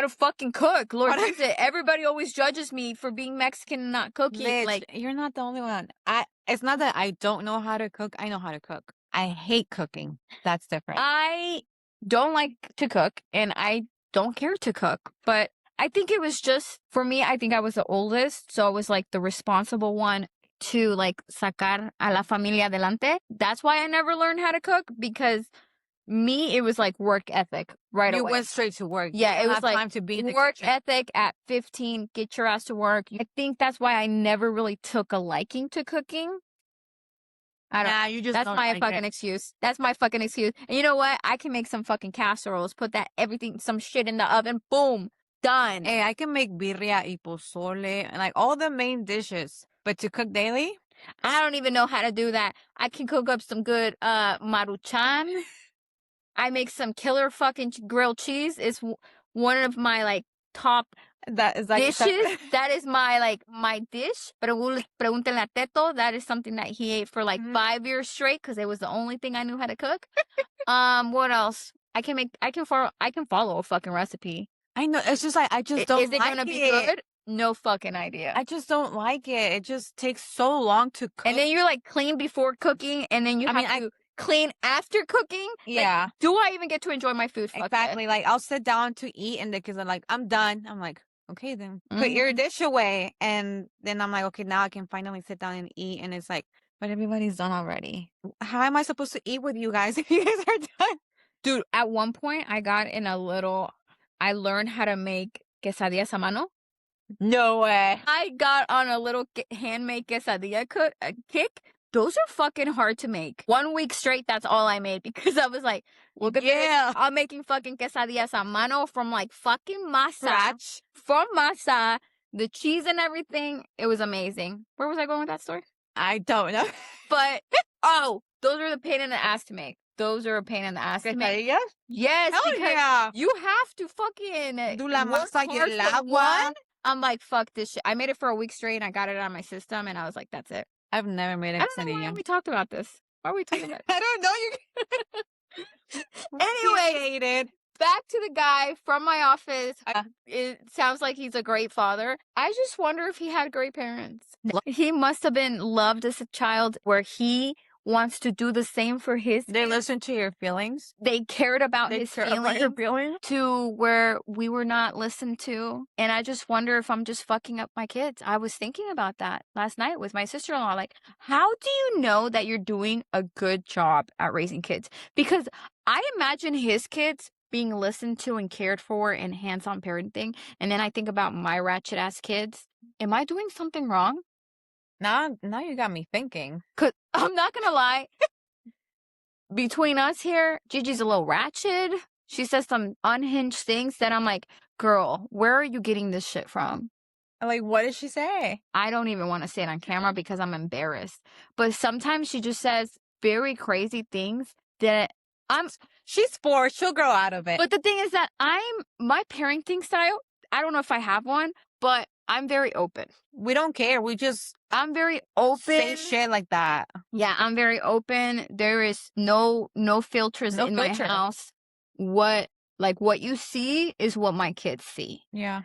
fucking cook. Lord knows it. Everybody always judges me for being Mexican and not cooking. Bitch, like, you're not the only one. It's not that I don't know how to cook. I know how to cook. I hate cooking. That's different. I don't like to cook, and I don't care to cook. But I think it was just, for me, I think I was the oldest, so I was like the responsible one to like sacar a la familia adelante. That's why I never learned how to cook, because me, it was like work ethic right away. You went straight to work. Yeah, it was like time to be in the work kitchen. ethic at 15, get your ass to work. I think that's why I never really took a liking to cooking. I don't. Nah, you just that's don't my like fucking excuse. That's my fucking excuse. And you know what? I can make some fucking casseroles. Put some shit in the oven. Boom, done. Hey, I can make birria y pozole and like all the main dishes. But to cook daily, I don't even know how to do that. I can cook up some good maruchan. I make some killer fucking grilled cheese. It's one of my like top That is like dishes. That is my like my dish. Pregúntenle a Teto. That is something that he ate for like 5 years straight because it was the only thing I knew how to cook. What else? I can follow a fucking recipe. I know. It's just like I just don't Is it like gonna be it. good? No fucking idea. I just don't like it. It just takes so long to cook. And then you're like clean before cooking, and then you have to clean after cooking. Yeah. Like, do I even get to enjoy my food? Fuck Exactly. it. Like I'll sit down to eat, and the kids are like, "I'm done." I'm like, "Okay, then put your dish away." And then I'm like, "Okay, now I can finally sit down and eat." And it's like, but everybody's done already. How am I supposed to eat with you guys if you guys are done? Dude, at one point I learned how to make quesadillas a mano. No way. I got on a little handmade quesadilla kick. Those are fucking hard to make. 1 week straight, that's all I made because I was like, look at this. I'm making fucking quesadillas a mano from like fucking masa. Scratch. From masa, the cheese and everything. It was amazing. Where was I going with that story? I don't know. But, those are the pain in the ass to make. Those are a pain in the ass to make. Quesadillas? Yes, Hell because yeah. you have to fucking Do la work masa y hard el for agua. one. I'm like, fuck this shit. I made it for a week straight and I got it out of my system and I was like, that's it. I've never made a I don't know why quesadilla. we talked about this. Why are we talking about it? I don't know. You. Anyway, back to the guy from my office. It sounds like he's a great father. I just wonder if he had great parents. He must have been loved as a child where he wants to do the same for his They kids. listen to your feelings. They cared about They his care about your feelings. to where we were not listened to. And I just wonder if I'm just fucking up my kids. I was thinking about that last night with my sister-in-law. Like, how do you know that you're doing a good job at raising kids? Because I imagine his kids being listened to and cared for and hands-on parenting. And then I think about my ratchet ass kids. Am I doing something wrong? Now you got me thinking. 'Cause I'm not gonna lie. Between us here, Gigi's a little ratchet. She says some unhinged things that I'm like, girl, where are you getting this shit from? Like, what did she say? I don't even want to say it on camera because I'm embarrassed. But sometimes she just says very crazy things that She's 4. She'll grow out of it. But the thing is that my parenting style, I don't know if I have one, but I'm very open. We don't care. I'm very open. Say shit like that. Yeah, I'm very open. There is no filters in my house. What you see is what my kids see. Yeah.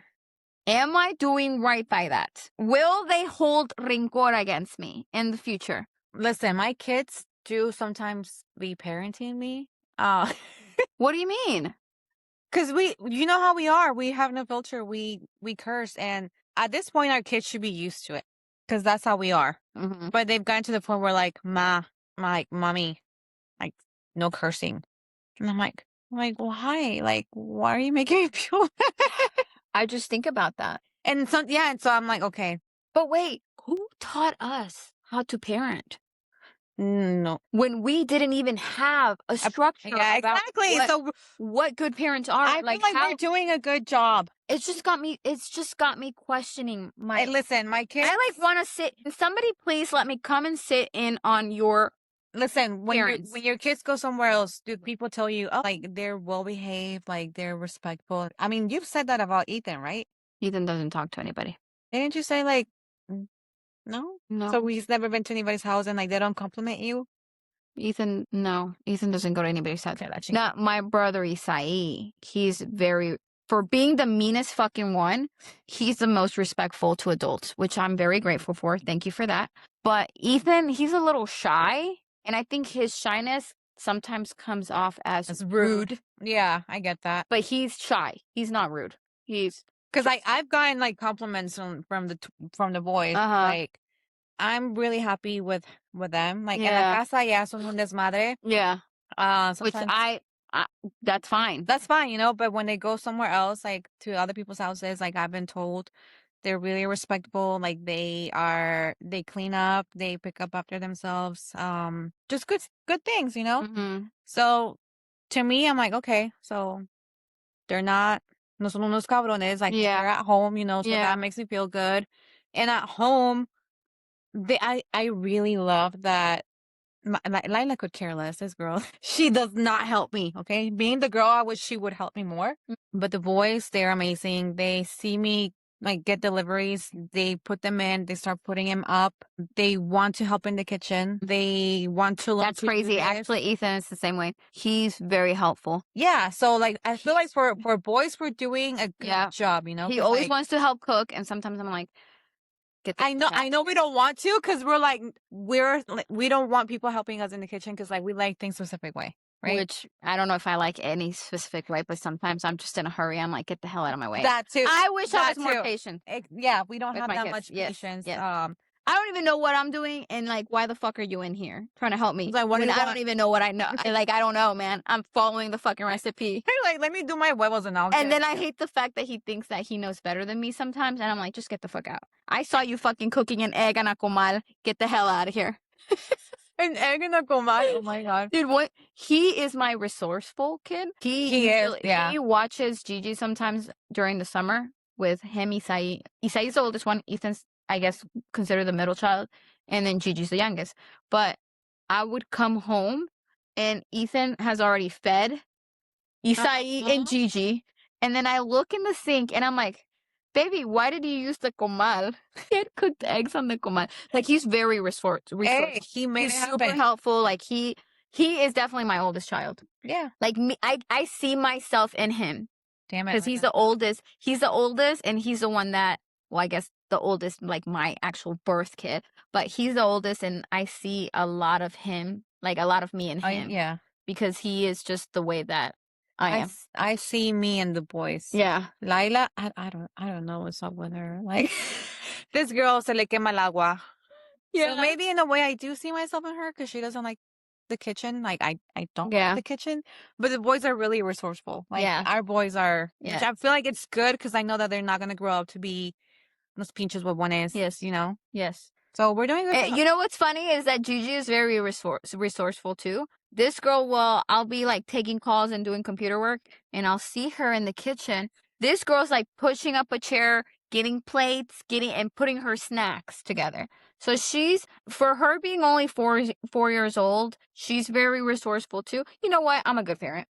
Am I doing right by that? Will they hold rencor against me in the future? Listen, my kids do sometimes be parenting me. What do you mean? Because you know how we are. We have no filter. We curse. And at this point, our kids should be used to it. Because that's how we are. Mm-hmm. But they've gotten to the point where like, mommy, like, no cursing. And I'm like, why? Like, why are you making me feel I just think about that. And so I'm like, okay. But wait, who taught us how to parent? No. When we didn't even have a structure. Yeah, exactly. So what good parents are. I feel like we're doing a good job. It's just got me questioning my. Hey, listen, my kids. I like want to sit. Somebody please let me come and sit in on your. Listen, when your kids go somewhere else, do people tell you, oh, like they're well behaved, like they're respectful? I mean, you've said that about Ethan, right? Ethan doesn't talk to anybody. Didn't you say like, no? No. So he's never been to anybody's house and like they don't compliment you? Ethan doesn't go to anybody's house. Not my brother Isai. He's very, for being the meanest fucking one, he's the most respectful to adults, which I'm very grateful for. Thank you for that. But Ethan, he's a little shy. And I think his shyness sometimes comes off as rude. Yeah, I get that. But he's shy. He's not rude. Because I've gotten like compliments from the boys. Like, I'm really happy with them. Like, en la casa ya son un desmadre. Yeah. Which that's fine. That's fine, you know. But when they go somewhere else, like to other people's houses, like I've been told, they're really respectable. Like they clean up, they pick up after themselves. Just good things, you know. Mm-hmm. So to me, I'm like, okay, so they're no son unos cabrones. Like they're at home, you know. So that makes me feel good. And at home, I really love that. Lila could care less. This girl, she does not help me. Okay, being the girl, I wish she would help me more. But the boys, they're amazing. They see me like get deliveries. They put them in. They start putting them up. They want to help in the kitchen. They want to learn. That's to do crazy. this. Actually, Ethan is the same way. He's very helpful. Yeah. So like, I feel like for boys, we're doing a good Yeah. job. You know, He 'cause, always like, wants to help cook, and sometimes I'm like, get the fuck out. I know we don't want to because we're like we don't want people helping us in the kitchen because like we like things a specific way, right? Which I don't know if I like any specific way, but sometimes I'm just in a hurry. I'm like, get the hell out of my way. That too. I wish I That was more too. patient. Yeah, we don't with have my that kids. much Yes, patience. yes. I don't even know what I'm doing, and like, why the fuck are you in here trying to help me? Like, what do When you I don't want? even know what I know. Like, I don't know, man. I'm following the fucking recipe. Like, let me do my huevos and I'll And get then I hate the fact that he thinks that he knows better than me sometimes, and I'm like, just get the fuck out. I saw you fucking cooking an egg on a comal. Get the hell out of here. an egg in a comal. Oh my god. Dude, what? He is my resourceful kid. He is, yeah. He watches Gigi sometimes during the summer with him, Isai. Isai's the oldest one. Ethan's, I guess, considered the middle child. And then Gigi's the youngest. But I would come home and Ethan has already fed Isai and Gigi. And then I look in the sink and I'm like, baby, why did you use the comal? He had cooked eggs on the comal. Like, he's very resourceful. Hey, he made He's it super happen. helpful. Like, he is definitely my oldest child. Yeah. Like me, I see myself in him Damn it. because he's the oldest. He's the oldest, and he's the one that, well, I guess the oldest, like my actual birth kid. But he's the oldest, and I see a lot of him, like a lot of me in him. Yeah. Because he is just the way that I am. I see me and the boys. Yeah. Lila, I don't know what's up with her. Like, this girl se le quema el agua. Yeah. So maybe in a way I do see myself in her because she doesn't like the kitchen. Like, I don't like the kitchen. But the boys are really resourceful. Like, our boys are, which I feel like it's good because I know that they're not going to grow up to be los pinches huevones. Yes. You know? Yes. So we're doing good. You know what's funny is that Gigi is very resourceful too. This girl I'll be like taking calls and doing computer work, and I'll see her in the kitchen. This girl's like pushing up a chair, getting plates, and putting her snacks together. So for her being only 4 years old, she's very resourceful too. You know what? I'm a good parent.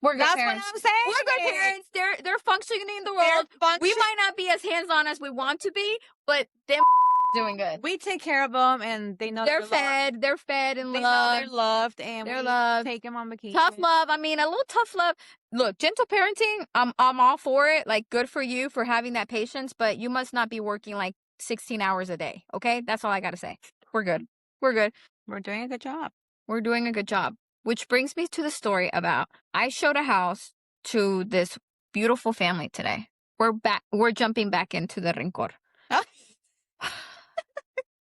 We're good parents. That's what I'm saying. We're good parents. They're functioning in the world. We might not be as hands-on as we want to be, but them doing good. We take care of them, and they know they're fed. They're fed and they loved. know they're loved, and they're we loved. take them on vacation. Tough love. I mean, a little tough love. Look, gentle parenting. I'm all for it. Like, good for you for having that patience, but you must not be working like 16 hours a day. Okay, that's all I gotta say. We're good. We're good. We're doing a good job. We're doing a good job. Which brings me to the story about I showed a house to this beautiful family today. We're jumping back into the rencor.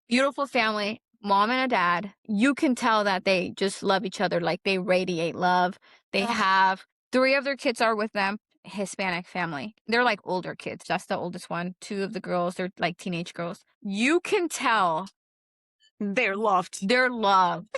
Beautiful family, mom and a dad. You can tell that they just love each other. Like, they radiate love. They have 3 of their kids are with them. Hispanic family. They're like older kids. That's the oldest one. 2 of the girls, they're like teenage girls. You can tell they're loved. They're loved.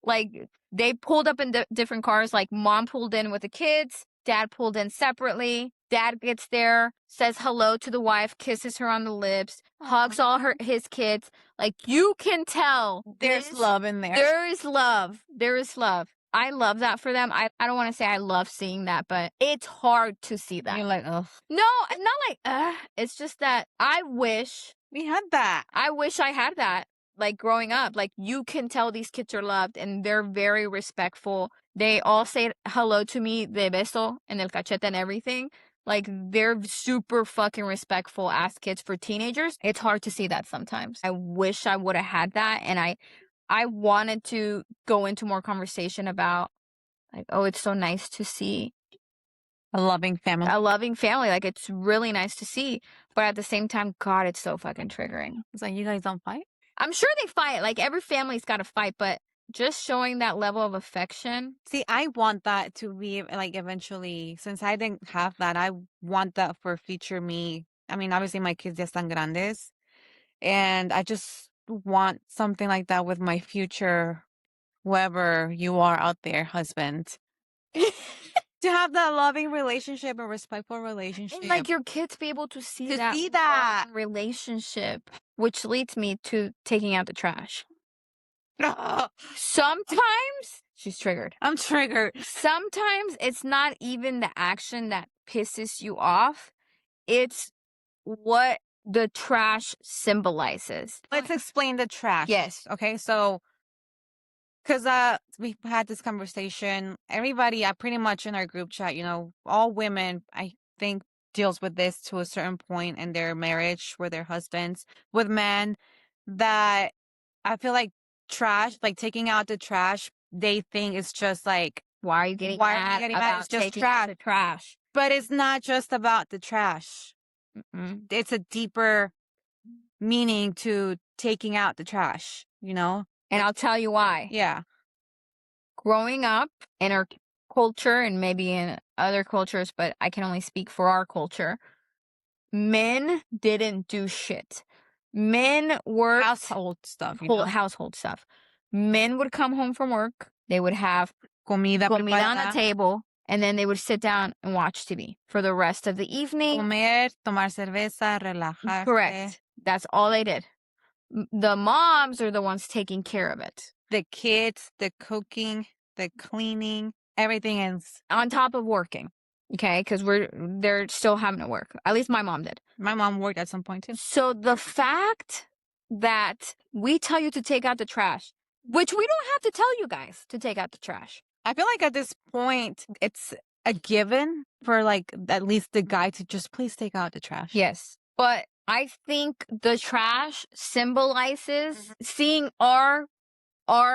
Like, they pulled up in different cars. Like, mom pulled in with the kids. Dad pulled in separately. Dad gets there, says hello to the wife, kisses her on the lips, hugs all his kids. Like, you can tell there's love in there. There is love. There is love. I love that for them. I don't want to say I love seeing that, but it's hard to see that. You're like, ugh. No, not like, it's just that I wish we had that. I wish I had that. Like, growing up, like, you can tell these kids are loved and they're very respectful. They all say hello to me, de beso, and el cachete and everything. Like, they're super fucking respectful ass kids for teenagers. It's hard to see that sometimes. I wish I would have had that, and I wanted to go into more conversation about, like, oh, it's so nice to see a loving family. Like, it's really nice to see, but at the same time, God, it's so fucking triggering. It's like, you guys don't fight? I'm sure they fight. Like, every family's got to fight, but just showing that level of affection. See, I want that to be, like, eventually, since I didn't have that, I want that for future me. I mean, obviously, my kids ya están grandes, and I just want something like that with my future, whoever you are out there, husband. to have that loving relationship and respectful relationship. And like your kids be able to see To that see that. loving relationship, which leads me to taking out the trash. Sometimes she's triggered. I'm triggered. Sometimes it's not even the action that pisses you off. It's what the trash symbolizes. Let's explain the trash. Yes. Okay, so because we've had this conversation. Everybody, pretty much in our group chat, all women, I think, deals with this to a certain point in their marriage with their husbands. With men, that I feel like trash, like taking out the trash, they think it's just like, Why are you getting why are you mad getting mad? about It's just taking out the trash? but it's not just about the trash. Mm-mm. It's a deeper meaning to taking out the trash, And I'll tell you why. Yeah. Growing up in our culture and maybe in other cultures, but I can only speak for our culture, men didn't do shit. Men worked Household stuff, household stuff. Men would come home from work. They would have Comida on the preparada. table, and then they would sit down and watch TV for the rest of the evening. Comer, tomar cerveza, relajarse. Correct. That's all they did. The moms are the ones taking care of it. The kids, the cooking, the cleaning, everything is. On top of working. Okay, because they're still having to work. At least my mom did. My mom worked at some point too. So the fact that we tell you to take out the trash, which we don't have to tell you guys to take out the trash. I feel like at this point, it's a given for like at least the guy to just please take out the trash. Yes. But I think the trash symbolizes seeing our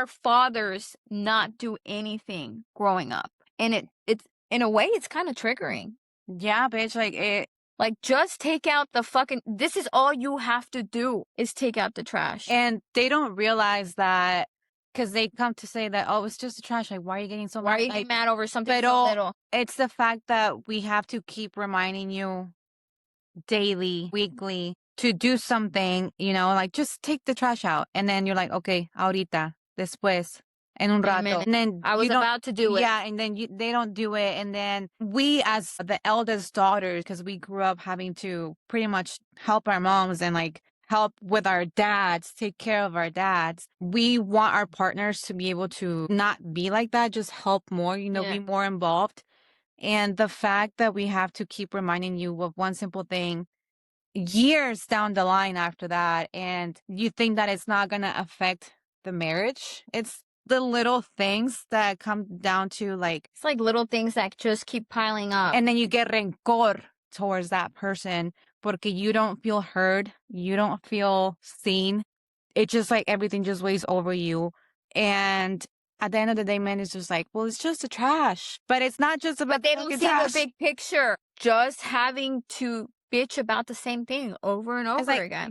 fathers not do anything growing up. And it's in a way, it's kind of triggering. Yeah, bitch. Like, just take out the fucking... This is all you have to do is take out the trash. And they don't realize that because they come to say that, oh, it's just the trash. Like, why are you getting so mad? Why are you getting mad over something so little? It's the fact that we have to keep reminding you daily, weekly, to do something, like just take the trash out. And then you're like, okay, ahorita, después, en un rato. And then I was about to do it. Yeah, and then they don't do it. And then we, as the eldest daughters, because we grew up having to pretty much help our moms and like help with our dads, take care of our dads. We want our partners to be able to not be like that, just help more, be more involved. And the fact that we have to keep reminding you of one simple thing years down the line after that, and you think that it's not going to affect the marriage. It's the little things that come down to like... It's like little things that just keep piling up. And then you get rencor towards that person porque you don't feel heard. You don't feel seen. It just like everything just weighs over you. And at the end of the day, man, it's just like, well, it's just the trash. But it's not just about... But they don't see the big picture. Just having to bitch about the same thing over and over again.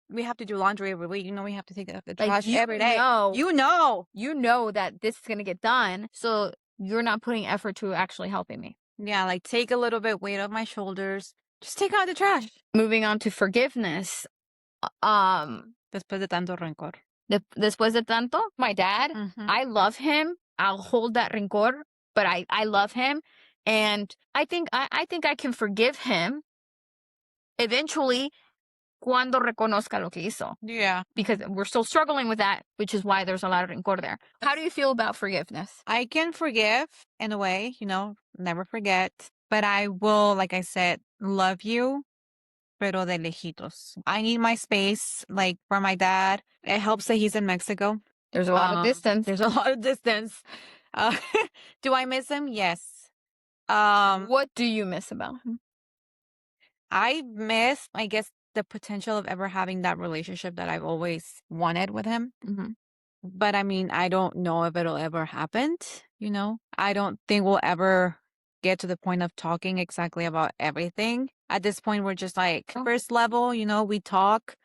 We have to do laundry every week. We have to take the Like, trash every day. You know that this is going to get done. So you're not putting effort to actually helping me. Yeah, like take a little bit weight off my shoulders. Just take out the trash. Moving on to forgiveness. Después de tanto rencor. Después de tanto, my dad, I love him. I'll hold that rencor, but I love him. And I think I can forgive him eventually cuando reconozca lo que hizo. Yeah. Because we're still struggling with that, which is why there's a lot of rencor there. How do you feel about forgiveness? I can forgive in a way, never forget. But I will, like I said, love you, pero de lejitos. I need my space, like for my dad. It helps that he's in Mexico. There's a lot of distance. There's a lot of distance. Do I miss him? Yes. What do you miss about him? I miss, I guess, the potential of ever having that relationship that I've always wanted with him. But I mean, I don't know if it'll ever happen, I don't think we'll ever get to the point of talking exactly about everything. At this point, we're just like first level, we talk.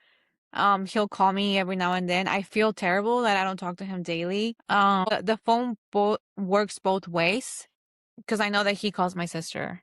He'll call me every now and then. I feel terrible that I don't talk to him daily. The phone works both ways because I know that he calls my sister.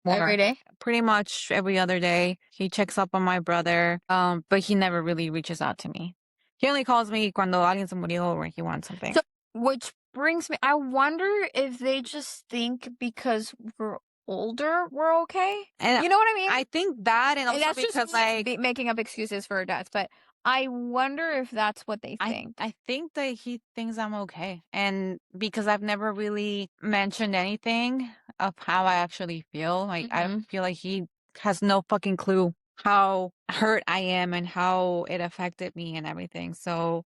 Every day? Pretty much every other day. He checks up on my brother, but he never really reaches out to me. He only calls me cuando alguien se murió or he wants something. So, which brings me, I wonder if they just think because we're older, we're okay. And you know what I mean? I think that, and And also that's just because making up excuses for our dads, but I wonder if that's what they I think. I think that he thinks I'm okay. And because I've never really mentioned anything of how I actually feel, like I Mhm. feel like he has no fucking clue how hurt I am and how it affected me and everything. So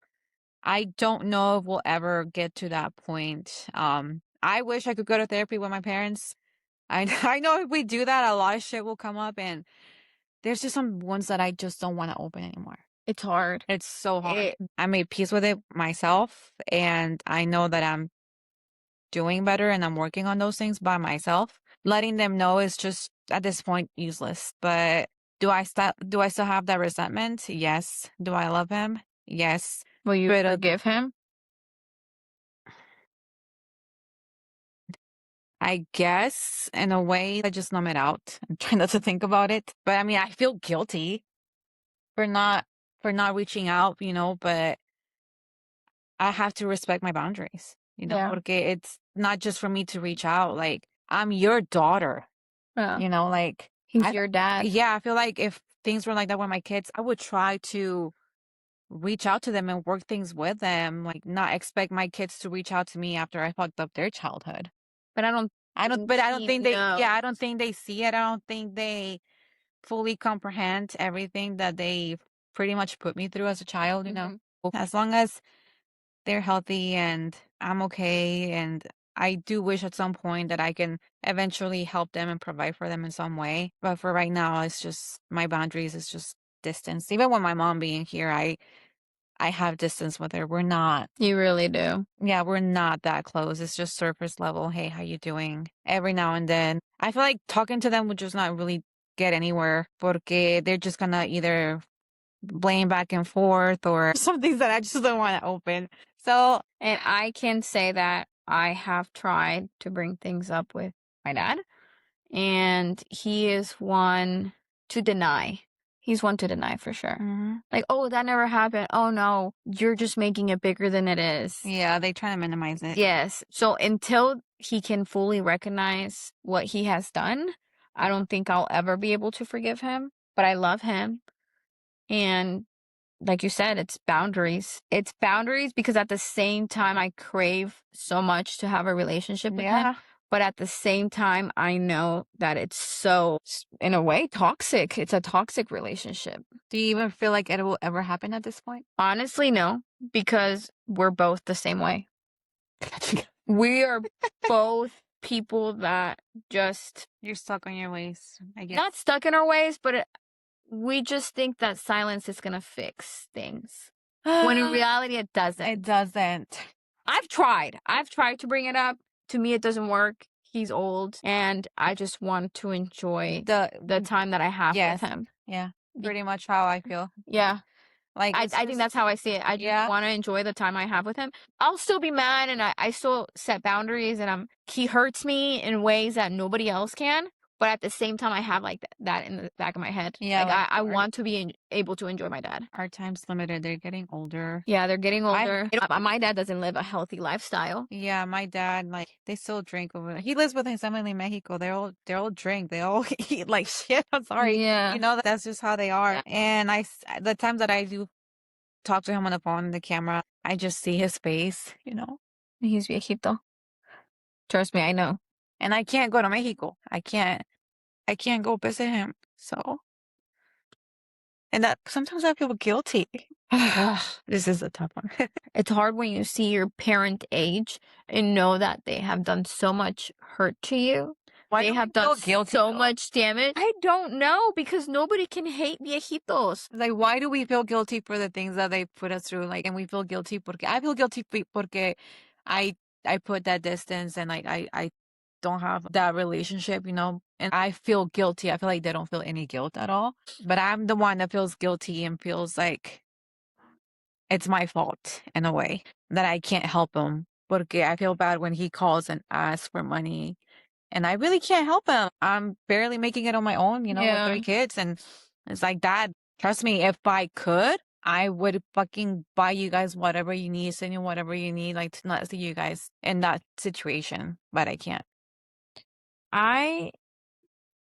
I don't know if we'll ever get to that point. I wish I could go to therapy with my parents. I I know if we do that, a lot of shit will come up, and there's just some ones that I just don't want to open anymore. It's hard. It's so hard. I made peace with it myself, and I know that I'm doing better and I'm working on those things by myself. Letting them know is just at this point useless. But do I still have that resentment? Yes. Do I love him? Yes. Will you But forgive him? I guess in a way I just numb it out and try not to think about it. But I mean, I feel guilty for not reaching out, but I have to respect my boundaries, Yeah. porque it's not just for me to reach out. Like, I'm your daughter, Yeah. like, He's your dad. yeah, I feel like if things were like that with my kids, I would try to reach out to them and work things with them, like not expect my kids to reach out to me after I fucked up their childhood. But I don't But I don't he think they, knows. yeah, I don't think they see it. I don't think they fully comprehend everything that they pretty much put me through as a child. As long as they're healthy and I'm okay. And I do wish at some point that I can eventually help them and provide for them in some way. But for right now, it's just my boundaries is just distance. Even with my mom being here, I have distance with her. We're not. You really do. Yeah, we're not that close. It's just surface level. Hey, how you doing? Every now and then. I feel like talking to them would just not really get anywhere porque they're just gonna either blame back and forth or some things that I just don't want to open. So, And I can say that I have tried to bring things up with my dad, and he is one to deny. He's one to deny for sure. Like, oh, that never happened. Oh no, you're just making it bigger than it is. yeah, they try to minimize it. Yes. So until he can fully recognize what he has done, I don't think I'll ever be able to forgive him. But I love him. And like you said, it's boundaries. It's boundaries because at the same time, I crave so much to have a relationship with him. But at the same time, I know that it's so, in a way, toxic. It's a toxic relationship. Do you even feel like it will ever happen at this point? Honestly, no, because we're both the same way. We are both people that just, You're stuck on your ways, I guess. not stuck in our ways, but we just think that silence is going to fix things. When in reality, it doesn't. It doesn't. I've tried. I've tried to bring it up. To me, it doesn't work. He's old, and I just want to enjoy the time that I have with him. Yeah, pretty much how I feel. Yeah. Like, I think that's how I see it. I just want to enjoy the time I have with him. I'll still be mad, and I still set boundaries, and he hurts me in ways that nobody else can. But at the same time, I have like that in the back of my head. Yeah, like I want to be able to enjoy my dad. Our time's limited. They're getting older. Yeah, they're getting older. My dad doesn't live a healthy lifestyle. Yeah, my dad, like, they still drink over there. He lives with his family in Mexico. They all drink. They all eat like shit. I'm sorry. Yeah. That's just how they are. Yeah. And the times that I do talk to him on the phone and the camera, I just see his face. He's viejito. Trust me, I know. And I can't go to Mexico. I can't go visit him. So, and that sometimes I feel guilty. This is a tough one. It's hard when you see your parent age and know that they have done so much hurt to you. Why they do have we feel done guilty, so though? much damage. I don't know, because nobody can hate viejitos. Like, why do we feel guilty for the things that they put us through? Like, and we feel guilty porque I feel guilty porque I put that distance, and like I don't have that relationship, and I feel guilty. I feel like they don't feel any guilt at all. But I'm the one that feels guilty and feels like it's my fault in a way that I can't help him. Porque I feel bad when he calls and asks for money. And I really can't help him. I'm barely making it on my own, with 3 kids. And it's like, Dad, trust me, if I could, I would fucking buy you guys whatever you need, send you whatever you need, like to not see you guys in that situation, but I can't. I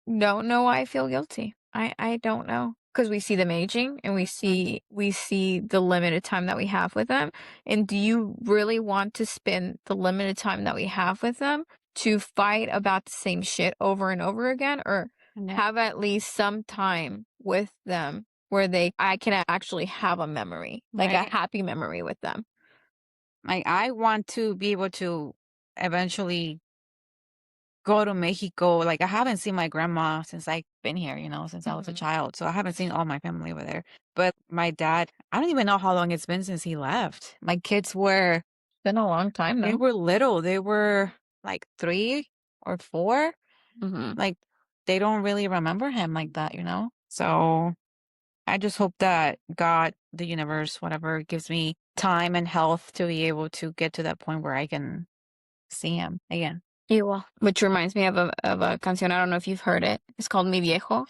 don't know why I feel guilty. I don't know because we see them aging and we see the limited time that we have with them. And do you really want to spend the limited time that we have with them to fight about the same shit over and over again, or No. have at least some time with them where I can actually have a memory, like a Right. happy memory with them? Like I want to be able to eventually go to Mexico. Like I haven't seen my grandma since I've been here, since I was a child. So I haven't seen all my family over there. But my dad, I don't even know how long it's been since he left. My kids were Been a long time they though. were little. They were like 3 or 4. Mm-hmm. Like they don't really remember him like that. So I just hope that God, the universe, whatever, gives me time and health to be able to get to that point where I can see him again. Igual. Which reminds me of a canción. I don't know if you've heard it. It's called Mi Viejo.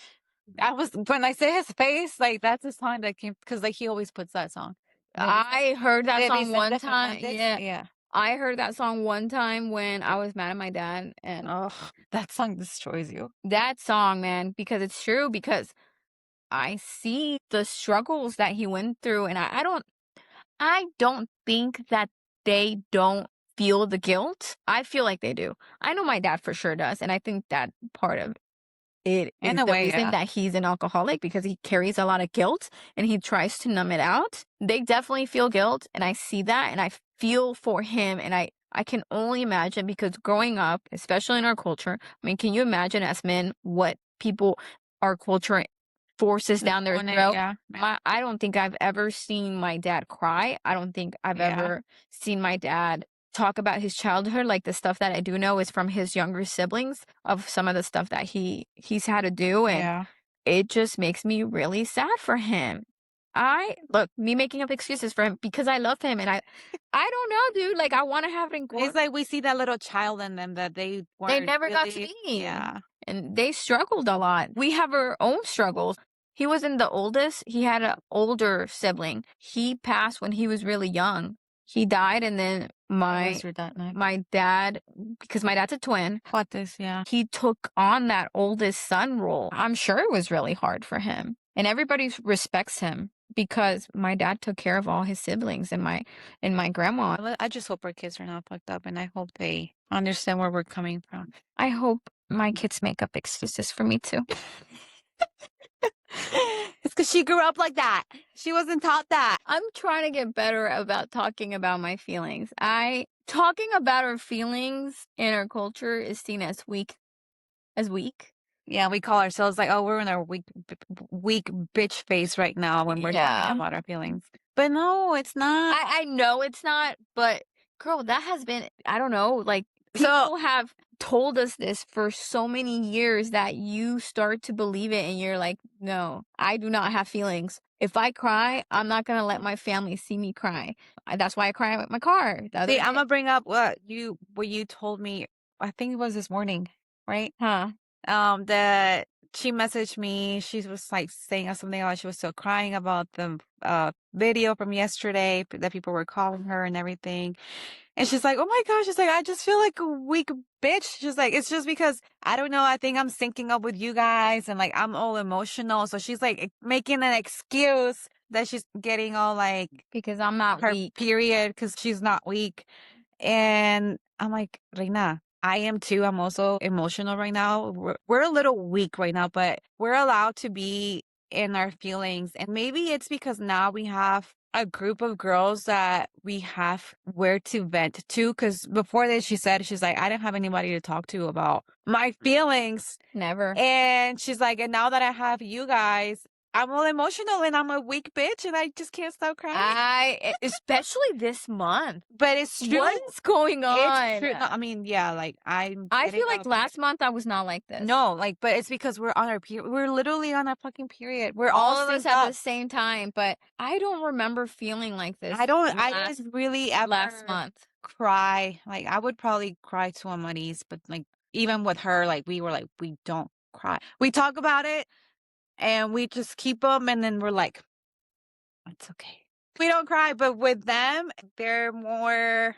When I say his face, like that's the song that came because like he always puts that song. I heard that De song one Vicente time. Fernandez. Yeah. Yeah. I heard that song one time when I was mad at my dad, and Oh, that song destroys you. that song, man, because it's true, because I see the struggles that he went through, and I don't think that they don't feel the guilt. I feel like they do. I know my dad for sure does, and I think that part of it In is a the way, reason yeah. that he's an alcoholic, because he carries a lot of guilt and he tries to numb it out. They definitely feel guilt, and I see that, and I feel for him, and I can only imagine, because growing up, especially in our culture, I mean, can you imagine as men what people, our culture forces down their throat? Yeah. I don't think I've ever seen my dad cry. I don't think I've Yeah. ever seen my dad talk about his childhood. Like, the stuff that I do know is from his younger siblings, of some of the stuff that he's had to do, and Yeah. it just makes me really sad for him. I look, me making up excuses for him because I love him, and I don't know, dude. Like, I want to have rencor. It's like we see that little child in them that they They weren't never got to really. be. Yeah. And they struggled a lot. We have our own struggles. He wasn't the oldest. He had an older sibling. He passed when he was really young. He died, and then Was your dad next? my dad, because my dad's a twin, What this? Yeah. he took on that oldest son role. I'm sure it was really hard for him. And everybody respects him because my dad took care of all his siblings and my grandma. I just hope our kids are not fucked up, and I hope they understand where we're coming from. I hope my kids make up excuses for me too. It's because she grew up like that. She wasn't taught that. I'm trying to get better about talking about my feelings. Talking about our feelings in our culture is seen as weak. Yeah, we call ourselves like, oh, we're in our weak bitch face right now when we're talking about our feelings. But no, it's not. I know it's not, but girl, that has been, I don't know, like, So- people have told us this for so many years that you start to believe it, and you're like, no, I do not have feelings. If I cry, I'm not gonna let my family see me cry. That's why I cry with my car. See, I'm gonna bring up what you told me. I think it was this morning, right? Huh. That she messaged me. She was like saying something about she was still crying about the video from yesterday that people were calling her and everything. And she's like, oh my gosh, she's like, I just feel like a weak bitch. She's like, it's just because I don't know, I think I'm syncing up with you guys and like I'm all emotional. So she's like making an excuse that she's getting all like Because I'm not her weak. period because she's not weak. And I'm like, Reina, I am too. I'm also emotional right now. We're a little weak right now, but we're allowed to be in our feelings. And maybe it's because now we have a group of girls that we have where to vent to. Because before this, she's like, I didn't have anybody to talk to about my feelings. Never. And she's like, and now that I have you guys, I'm all emotional and I'm a weak bitch and I just can't stop crying. Especially this month. But it's true. What is going on? It's true. No, I mean, yeah, like I feel like last month I was not like this. No, like, but it's because we're on our period. We're literally on our fucking period. We're all all of us synced at up. the same time, but I don't remember feeling like this. I didn't really ever last month. cry. Like, I would probably cry to Amaris, but like, even with her, like, we were like, we don't cry. We talk about it and we just keep them, and then we're like, It's okay. We don't cry, but with them, they're more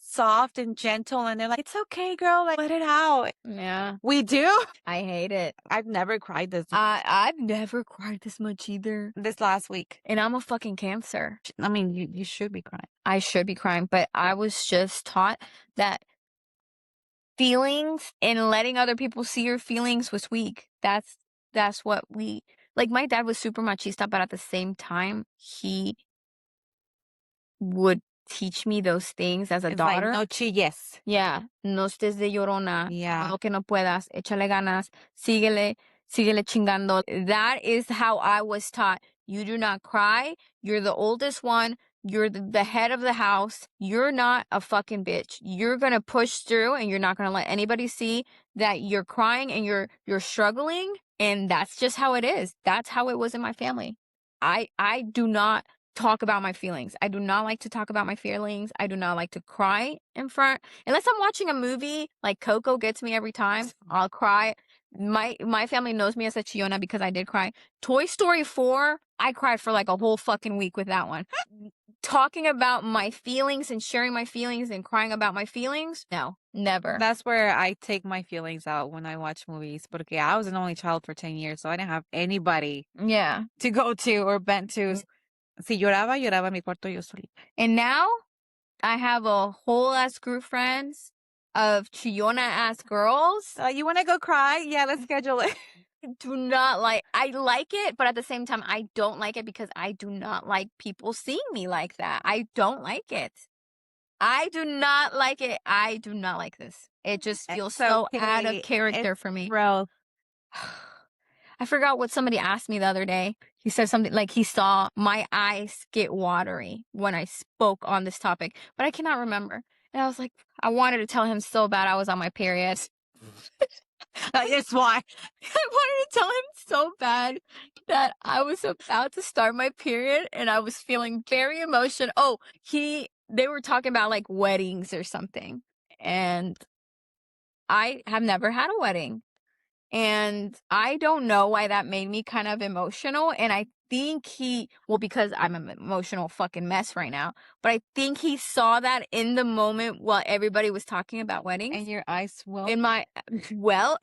soft and gentle, and they're like, "It's okay, girl, like let it out." Yeah. We do. I hate it. I've never cried I've never cried this much either. this last week. And I'm a fucking Cancer. I mean, you should be crying. I should be crying, but I was just taught that feelings and letting other people see your feelings was weak. That's what we like. My dad was super machista, but at the same time, he would teach me those things as a It's daughter. like no chilles. Yeah, no estés de llorona, Yeah. lo que no puedas, échale ganas, síguele chingando. That is how I was taught. You do not cry. You're the oldest one. You're the head of the house. You're not a fucking bitch. You're gonna push through, and you're not gonna let anybody see that you're crying and you're struggling. And that's just how it is. That's how it was in my family. I do not talk about my feelings. I do not like to talk about my feelings. I do not like to cry in front. Unless I'm watching a movie, like Coco gets me every time. I'll cry. My family knows me as a chillona because I did cry. Toy Story 4, I cried for like a whole fucking week with that one. Talking about my feelings and sharing my feelings and crying about my feelings, no, never. That's where I take my feelings out when I watch movies. But okay, I was an only child for 10 years, so I didn't have anybody Yeah. to go to or vent to. Si lloraba, lloraba en mi cuarto yo solita. And now I have a whole ass group friends of chillona ass girls. You want to go cry? Yeah, let's schedule it. Do not like, I like it, but at the same time, I don't like it because I do not like people seeing me like that. I don't like it. I do not like it. I do not like this. It just feels so out of character for me. Bro. I forgot what somebody asked me the other day. He said something like he saw my eyes get watery when I spoke on this topic, but I cannot remember. And I was like, I wanted to tell him so bad I was on my period. That's why. I wanted to tell him so bad that I was about to start my period and I was feeling very emotional. Oh, they were talking about like weddings or something. And I have never had a wedding. And I don't know why that made me kind of emotional. And I think because I'm an emotional fucking mess right now, but I think he saw that in the moment while everybody was talking about weddings. And your eyes will.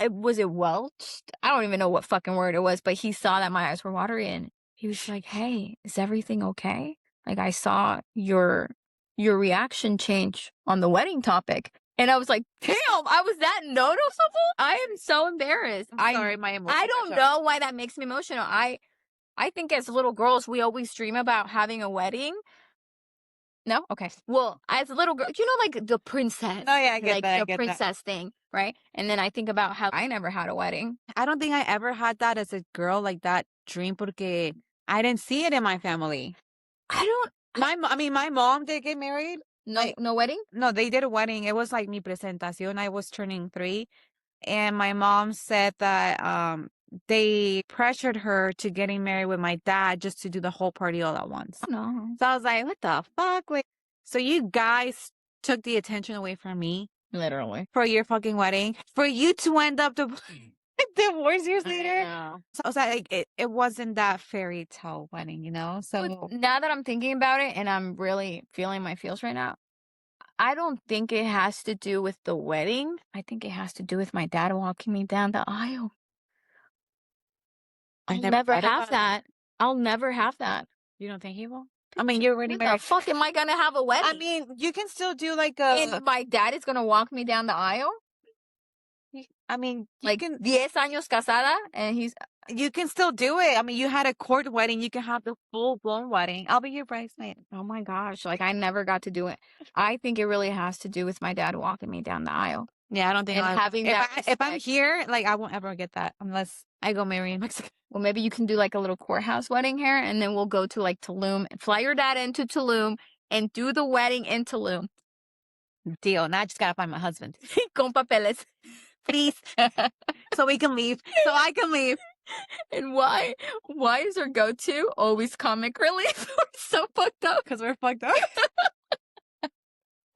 Was it welched? I don't even know what fucking word it was, but he saw that my eyes were watery and he was like, hey, is everything okay? Like I saw your reaction change on the wedding topic. And I was like, damn, I was that noticeable? I am so embarrassed. I'm sorry, my emotions. I don't know why that makes me emotional. I think as little girls, we always dream about having a wedding. No? Okay. Well, as a little girl, like the princess. No, yeah, I get like that. I the get princess thing, right? And then I think about how I never had a wedding. I don't think I ever had that as a girl, like that dream, porque I didn't see it in my family. My mom did get married. No wedding? No, they did a wedding. It was like mi presentación. I was turning 3. And my mom said that they pressured her to getting married with my dad just to do the whole party all at once. Oh, no. So I was like, what the fuck? Like, so you guys took the attention away from me Literally. for your fucking wedding, for you to end up divorced years later. So I was like, it wasn't that fairy tale wedding, So now that I'm thinking about it and I'm really feeling my feels right now, I don't think it has to do with the wedding. I think it has to do with my dad walking me down the aisle. I'll never have that. I'll never have that. You don't think he will? I mean, you're already married. When the fuck am I gonna have a wedding? I mean, you can still do like and my dad is gonna walk me down the aisle? I mean, like 10 años casada, and you can still do it. I mean, you had a court wedding. You can have the full-blown wedding. I'll be your bridesmaid. Oh my gosh. Like, I never got to do it. I think it really has to do with my dad walking me down the aisle. Yeah, I don't think having that. If I'm here, like, I won't ever get that unless I go marry in Mexico. Well, maybe you can do like a little courthouse wedding here, and then we'll go to like Tulum, fly your dad into Tulum, and do the wedding in Tulum. Deal. Now I just gotta find my husband. Con papeles. Please. So we can leave. So I can leave. And why is our go-to always comic relief? We're so fucked up. Because we're fucked up.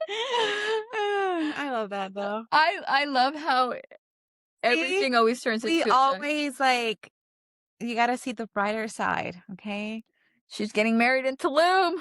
I love that though. I love how everything always turns into always like You gotta see the brighter side, okay? She's getting married in Tulum.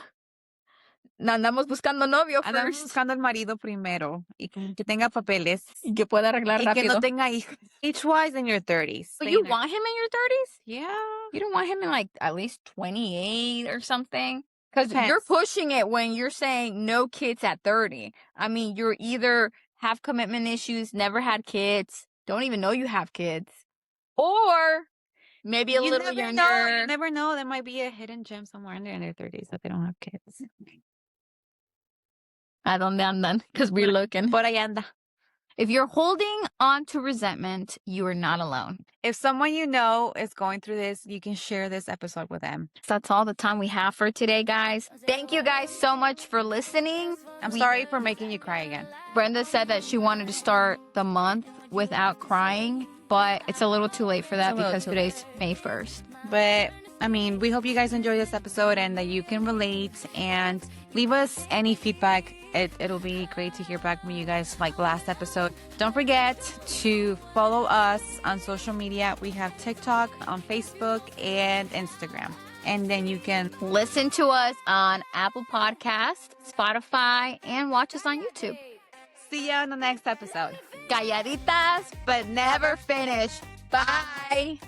Andamos buscando novio Andamos first. buscando al marido primero y que tenga papeles Y que pueda arreglar y que no rápido. tenga hijos. Age-wise in your 30s. But you want him in your 30s? Yeah. You don't want him in like at least 28 or something? Because you're Depends. pushing it when you're saying no kids at 30. I mean, you're either have commitment issues, never had kids, don't even know you have kids, or maybe a little You younger. never know. There might be a hidden gem somewhere in their 30s that they don't have kids. ¿A dónde andan? Because we're looking. Por ahí anda. If you're holding on to resentment, you are not alone. If someone you know is going through this, you can share this episode with them. That's all the time we have for today, guys. Thank you guys so much for listening. I'm sorry for making you cry again. Brenda said that she wanted to start the month without crying, but it's a little too late for that because today's May 1st. But I mean, we hope you guys enjoy this episode and that you can relate and leave us any feedback. It'll be great to hear back from you guys like last episode. Don't forget to follow us on social media. We have TikTok, on Facebook, and Instagram. And then you can listen to us on Apple Podcasts, Spotify, and watch us on YouTube. See you on the next episode. Calladitas, but never finish. Bye.